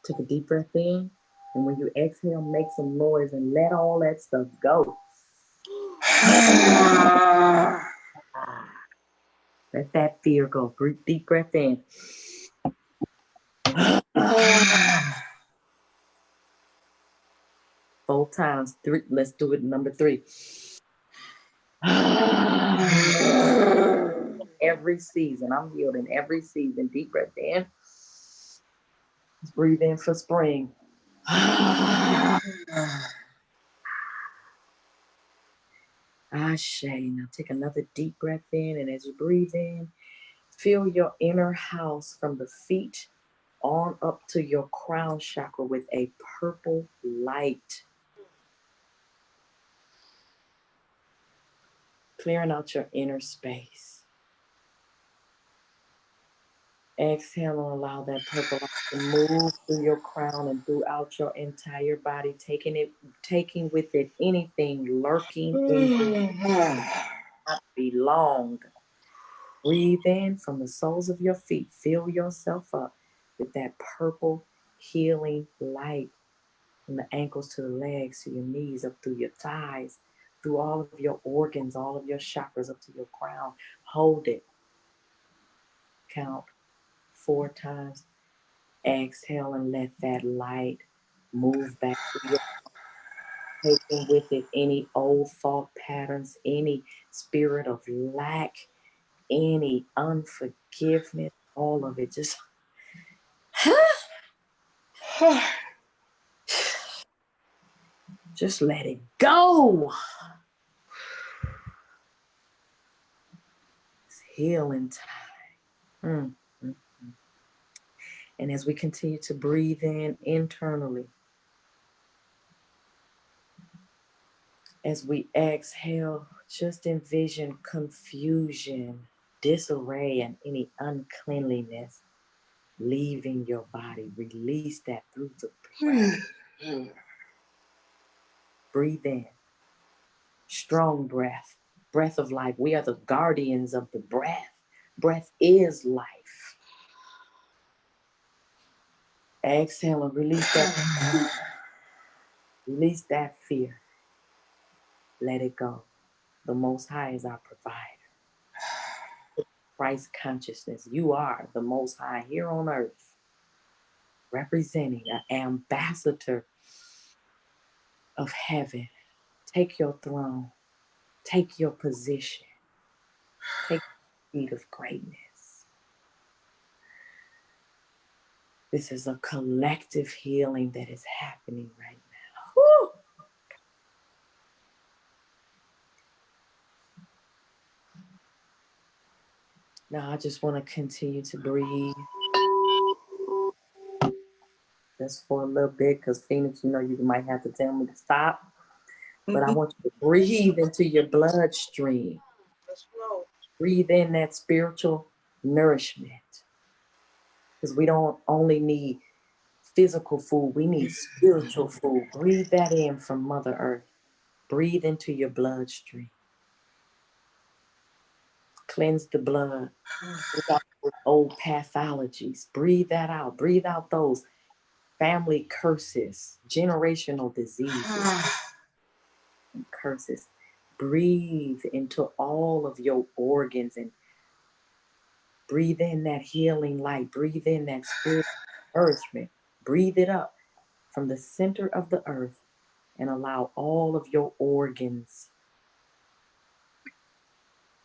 Take a deep breath in. And when you exhale, make some noise and let all that stuff go. Let that fear go. Deep breath in. 4 times. 3. Let's do it. Number 3. Every season. I'm healed in every season. Deep breath in. Let's breathe in for spring. Ashe. Now take another deep breath in, and as you breathe in, fill your inner house from the feet on up to your crown chakra with a purple light. Clearing out your inner space. Exhale and allow that purple light to move through your crown and throughout your entire body, taking with it anything lurking in you not belong. Breathe in from the soles of your feet. Fill yourself up with that purple healing light, from the ankles to the legs, to your knees, up through your thighs, through all of your organs, all of your chakras, up to your crown. Hold it. Count 4 times. Exhale and let that light move back through your, taking with it any old thought patterns, any spirit of lack, any unforgiveness, all of it. Just let it go. It's healing time. Mm, mm, mm. And as we continue to breathe in internally, as we exhale, just envision confusion, disarray, and any uncleanliness leaving your body. Release that through the breath. Breathe in. Strong breath. Breath of life. We are the guardians of the breath. Breath is life. Exhale and release that. Release that fear. Let it go. The Most High is our provider. Christ consciousness. You are the Most High here on earth, representing an ambassador of heaven. Take your throne. Take your position. Take the seat of greatness. This is a collective healing that is happening right now. Woo! Now I just want to continue to breathe just for a little bit, because Phoenix, you might have to tell me to stop. But I want you to breathe into your bloodstream. Let's flow. Breathe in that spiritual nourishment. Because we don't only need physical food, we need spiritual food. Breathe that in from Mother Earth. Breathe into your bloodstream. Cleanse the blood. Breathe out those old pathologies. Breathe that out. Breathe out those family curses, generational diseases and curses. Breathe into all of your organs and breathe in that healing light. Breathe in that spirit nourishment. Breathe it up from the center of the earth and allow all of your organs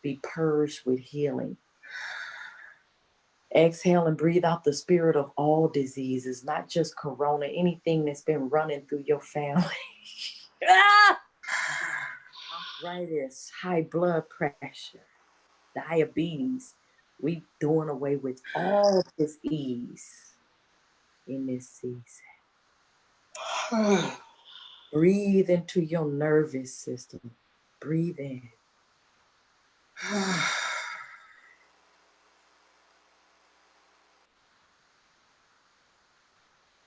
be purged with healing. Exhale and breathe out the spirit of all diseases, not just corona, anything that's been running through your family. Arthritis, high blood pressure, diabetes. We doing away with all disease in this season. Breathe into your nervous system. Breathe in.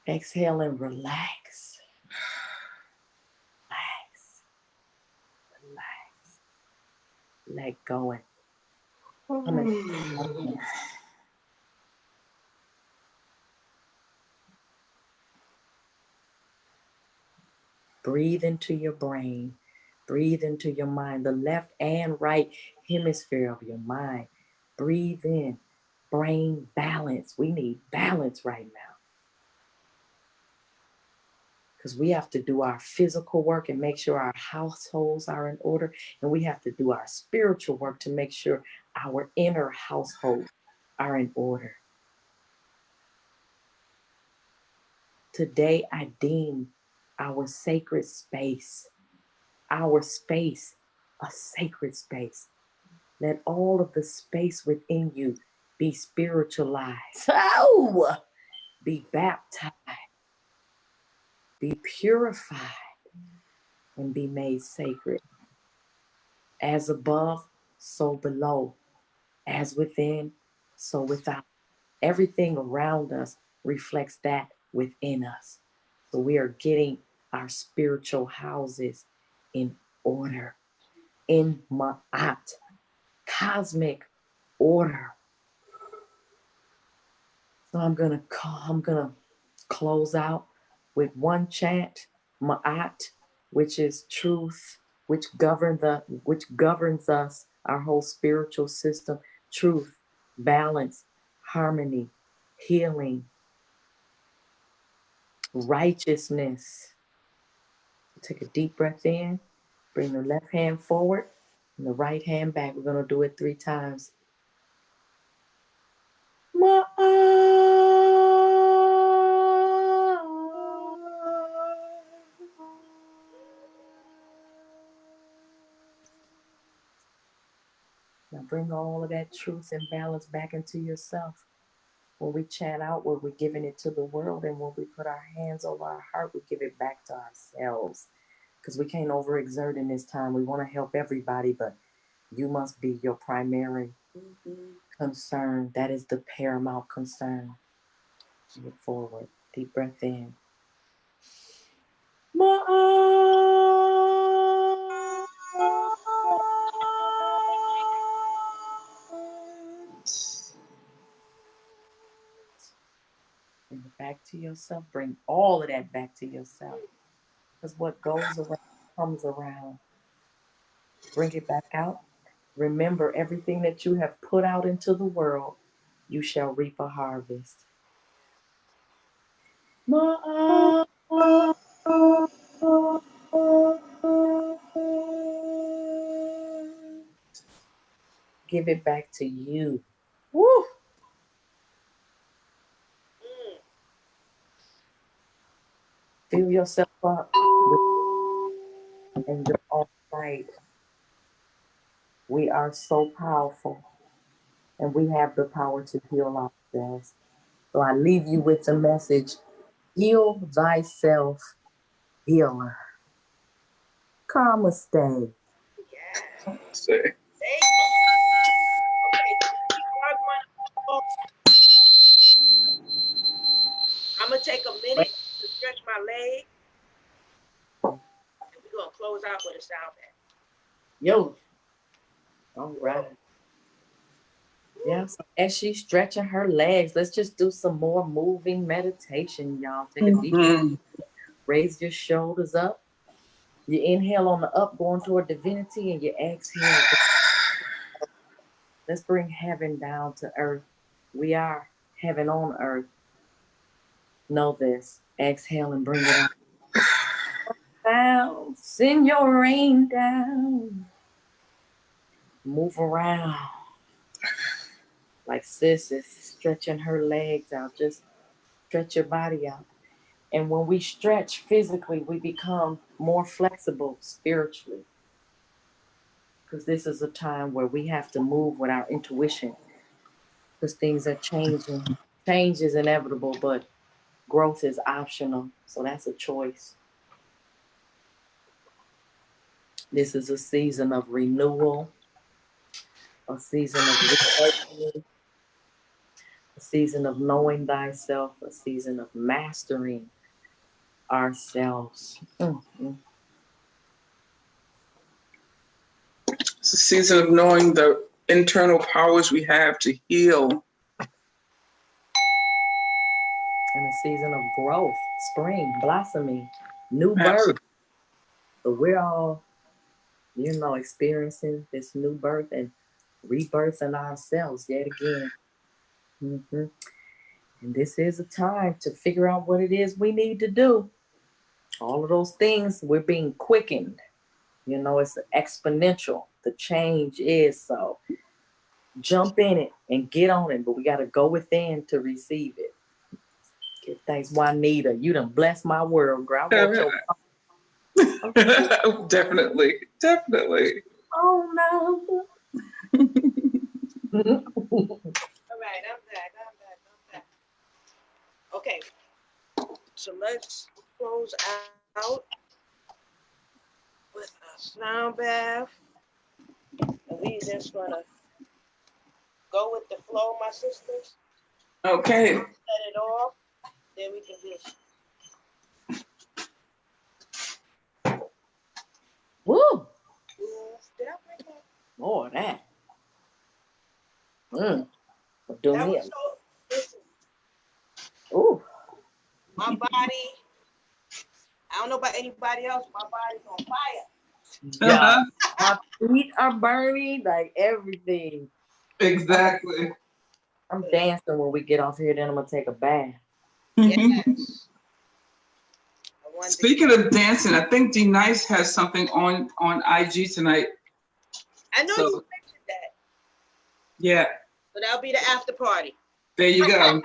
Exhale and relax. Relax. Relax. Let go and come in. Breathe into your brain. Breathe into your mind, the left and right hemisphere of your mind. Breathe in. Brain balance. We need balance right now, because we have to do our physical work and make sure our households are in order. And we have to do our spiritual work to make sure our inner households are in order. Today, I deem our sacred space, our space, a sacred space. Let all of the space within you be spiritualized. Oh! Be baptized, be purified, and be made sacred. As above, so below. As within, so without. Everything around us reflects that within us. So we are getting our spiritual houses in order, in Ma'at, cosmic order. So I'm gonna close out with one chant, Ma'at, which is truth, which governs us, our whole spiritual system. Truth, balance, harmony, healing, righteousness. Take a deep breath in, bring the left hand forward and the right hand back. We're gonna do it 3 times. Now bring all of that truth and balance back into yourself. When we chant outward, we're giving it to the world. And when we put our hands over our heart, we give it back to ourselves. Because we can't overexert in this time. We want to help everybody, but you must be your primary concern. That is the paramount concern. Look forward. Deep breath in. Bring it back to yourself. Bring all of that back to yourself. Because what goes around comes around. Bring it back out. Remember, everything that you have put out into the world, you shall reap a harvest. Give it back to you. Woo! Fill yourself up and you're all right. We are so powerful and we have the power to heal ourselves. So I leave you with the message, heal thyself, healer. Namaste. Yeah. Say. Okay. I'm gonna take a minute to stretch my leg, and we're gonna close out with a sound bath. Yo. All right. Yeah, so as she's stretching her legs, let's just do some more moving meditation, y'all. Take a deep breath. Raise your shoulders up. You inhale on the up, going toward divinity, and you exhale. Let's bring heaven down to earth. We are heaven on earth. Know this. Exhale and bring it on down. Send your rain down. Move around. Like sis is stretching her legs out. Just stretch your body out. And when we stretch physically, we become more flexible spiritually. Because this is a time where we have to move with our intuition. Because things are changing. Change is inevitable, but growth is optional. So that's a choice. This is a season of renewal, a season of researching, a season of knowing thyself, a season of mastering ourselves. It's a season of knowing the internal powers we have to heal. And a season of growth, spring, blossoming, new birth. Absolutely. So we're all, experiencing this new birth and rebirthing ourselves yet again. And this is a time to figure out what it is we need to do. All of those things, we're being quickened. It's exponential. The change is so. Jump in it and get on it, but we got to go within to receive it. Give thanks, Juanita. You done blessed my world, girl. Definitely. Oh no. All right, I'm back. Okay, so let's close out with a sound bath. And we just gonna go with the flow, my sisters. Okay. Set it off. Then we can just. Woo! Did I bring that? More of that. That was so. Listen, ooh. my body. I don't know about anybody else. My body's on fire. Yeah. My feet are burning, like everything. Exactly. I'm dancing when we get off here, then I'm gonna take a bath. Yes. Speaking of dancing, I think D Nice has something on IG tonight. I know you mentioned that. Yeah. So that'll be the after party. There you go.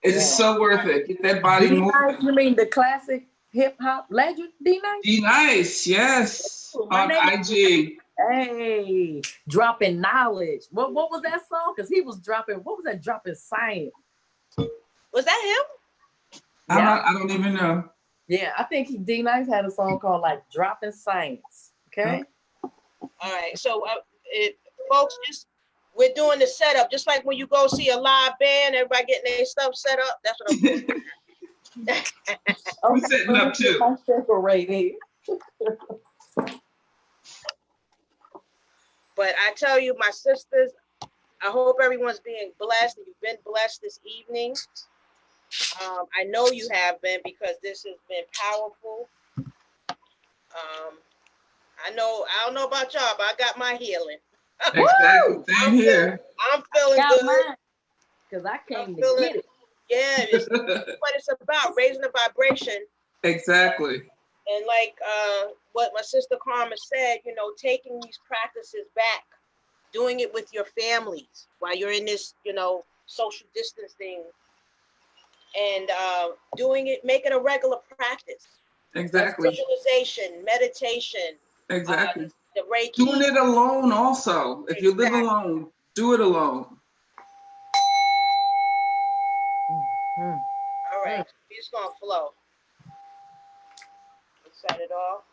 It is so worth it. Get that body moving. D-Nice, you mean the classic hip hop legend, D Nice? D Nice, yes. On IG. Hey, dropping knowledge. What was that song? Because he was dropping, what was that? Dropping science. Was that him? Yeah. I don't even know. Yeah, I think D-Nice had a song called like Dropping Science. Okay. All right. So, folks, we're doing the setup just like when you go see a live band, everybody getting their stuff set up. That's what I'm doing. We're setting up too. I'm separating. But I tell you, my sisters, I hope everyone's being blessed and you've been blessed this evening. I know you have been because this has been powerful. I don't know about y'all, but I got my healing. Exactly. Same here. I'm feeling good. Because I came to get it. Yeah, it's what it's about, raising the vibration. Exactly. And like what my sister Karma said, taking these practices back, doing it with your families while you're in this, social distancing, and doing it, make it a regular practice. Exactly. Visualization, meditation. Exactly. The Reiki. Doing it alone also. If you live alone, do it alone. All right, it's gonna flow. Let's set it off.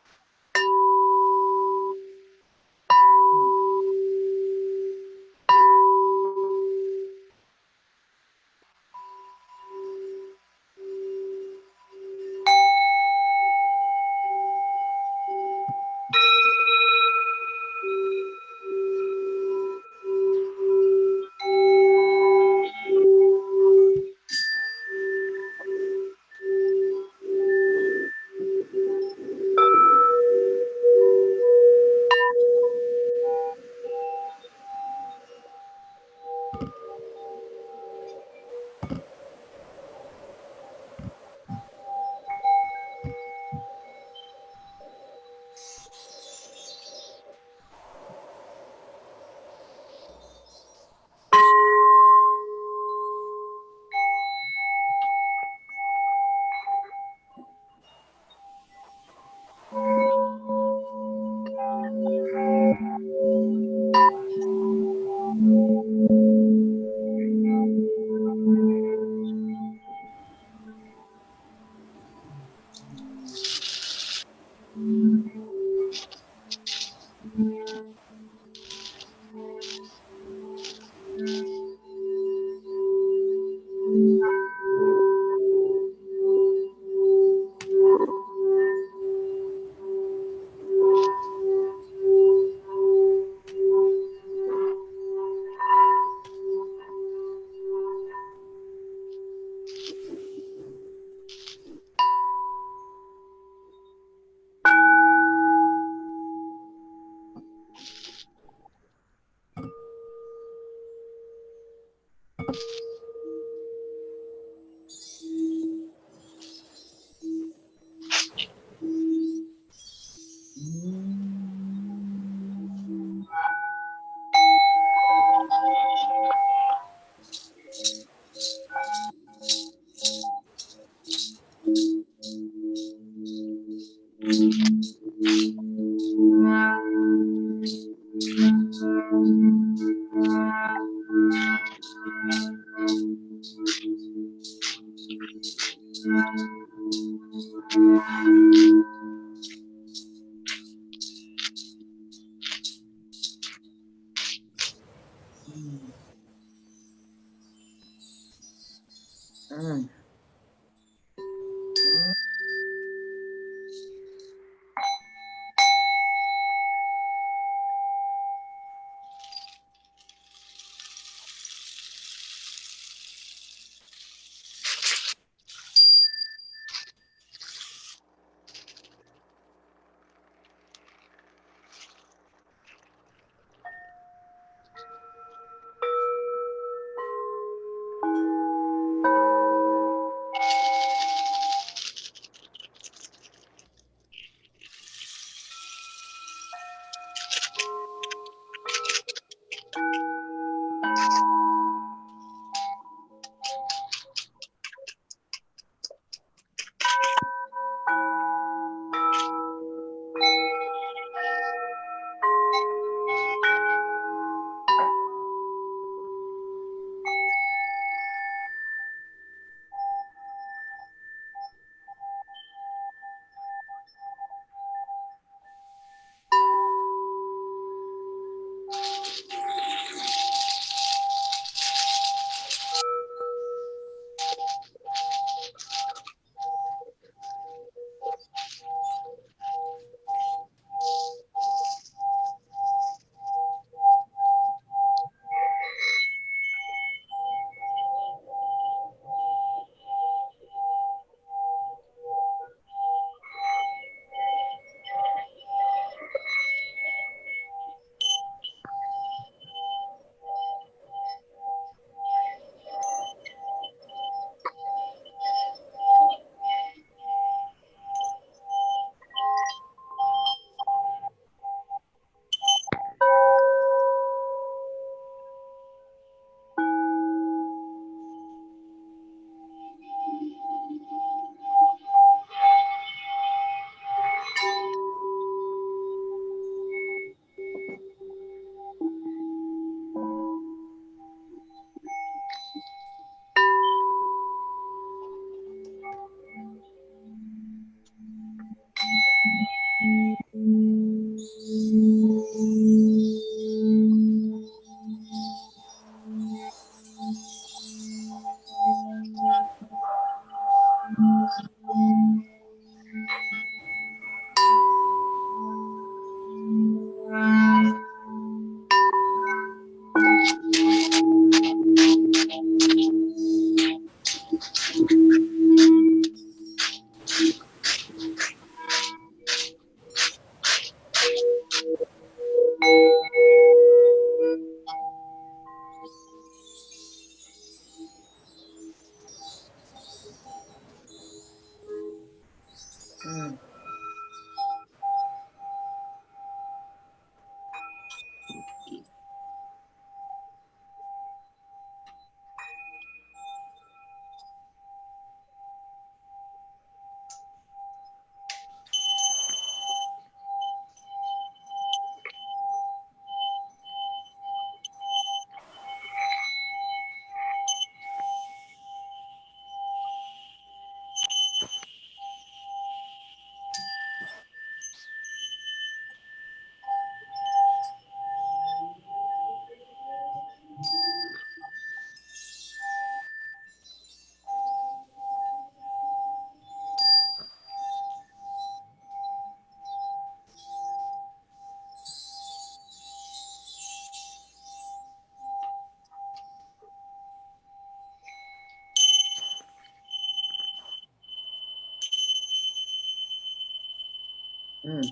Mm.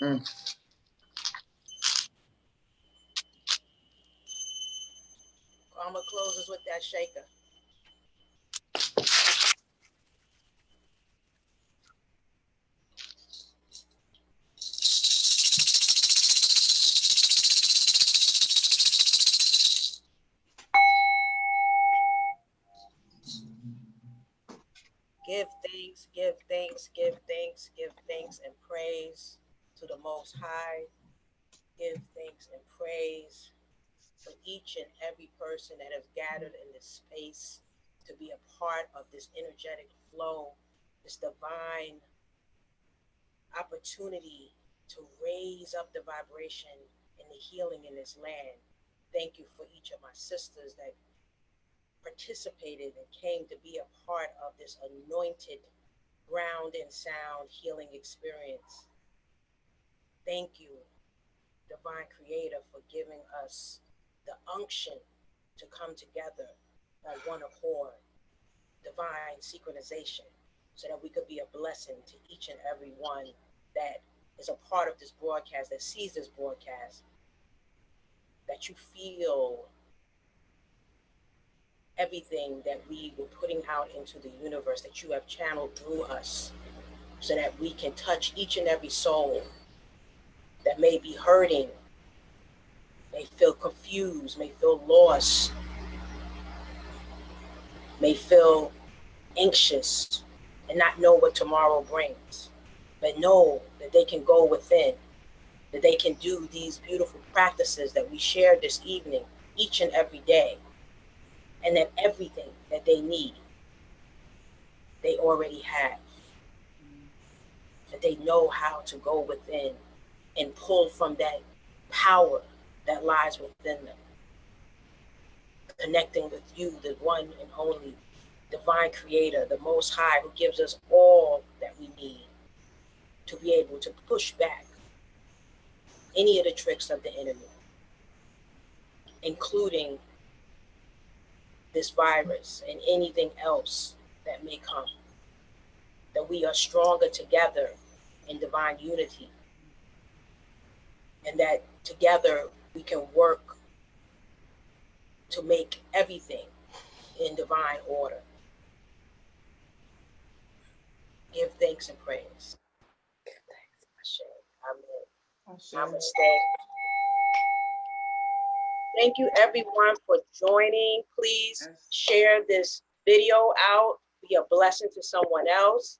Mm. Karma closes with that shaker. Give thanks, give thanks, give thanks, give thanks and praise to the Most High. Give thanks and praise for each and every person that has gathered in this space to be a part of this energetic flow, this divine opportunity to raise up the vibration and the healing in this land. Thank you for each of my sisters that participated and came to be a part of this anointed ground and sound healing experience. Thank you, Divine Creator, for giving us the unction to come together on one accord, divine synchronization, so that we could be a blessing to each and every one that is a part of this broadcast, that sees this broadcast, that you feel everything that we were putting out into the universe, that you have channeled through us, so that we can touch each and every soul that may be hurting, may feel confused, may feel lost, may feel anxious and not know what tomorrow brings, but know that they can go within, that they can do these beautiful practices that we shared this evening, each and every day, and that everything that they need, they already have, that they know how to go within and pull from that power that lies within them, connecting with you, the one and only Divine Creator, the Most High, who gives us all that we need to be able to push back any of the tricks of the enemy, including this virus and anything else that may come. That we are stronger together in divine unity, and that together we can work to make everything in divine order. Give thanks and praise. Amen. Namaste. Thank you everyone for joining. Please share this video out. Be a blessing to someone else.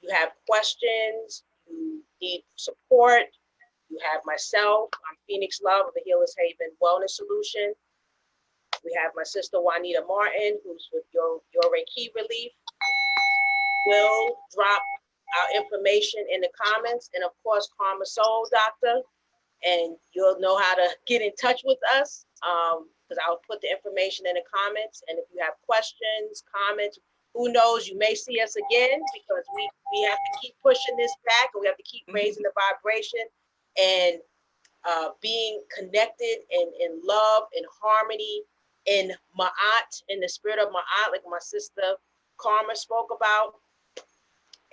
You have questions, you need support, you have myself. I'm Phoenix Love of the Healer's Haven Wellness Solution. We have my sister Juanita Martin, who's with your Reiki Relief. We'll drop our information in the comments, and of course, Karma Soul Doctor, and you'll know how to get in touch with us, because I'll put the information in the comments. And if you have questions, comments, who knows, you may see us again, because we have to keep pushing this back, and we have to keep raising the vibration and being connected and in love and harmony in Ma'at, in the spirit of Ma'at, like my sister Karma spoke about,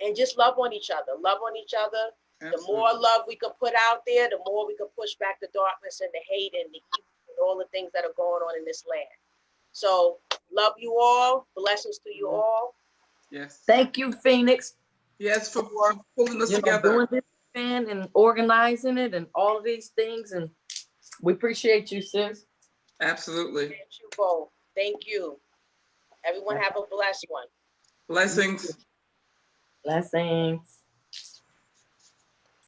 and just love on each other. Love on each other. Absolutely. The more love we can put out there, the more we can push back the darkness and the hate and the evil and all the things that are going on in this land. So love you all. Blessings to you all. Yes. Thank you, Phoenix. Yes, for pulling us together. Doing this event and organizing it and all of these things. And we appreciate you, sis. Absolutely. Thank you both. Thank you. Everyone have a blessed one. Blessings. Blessings.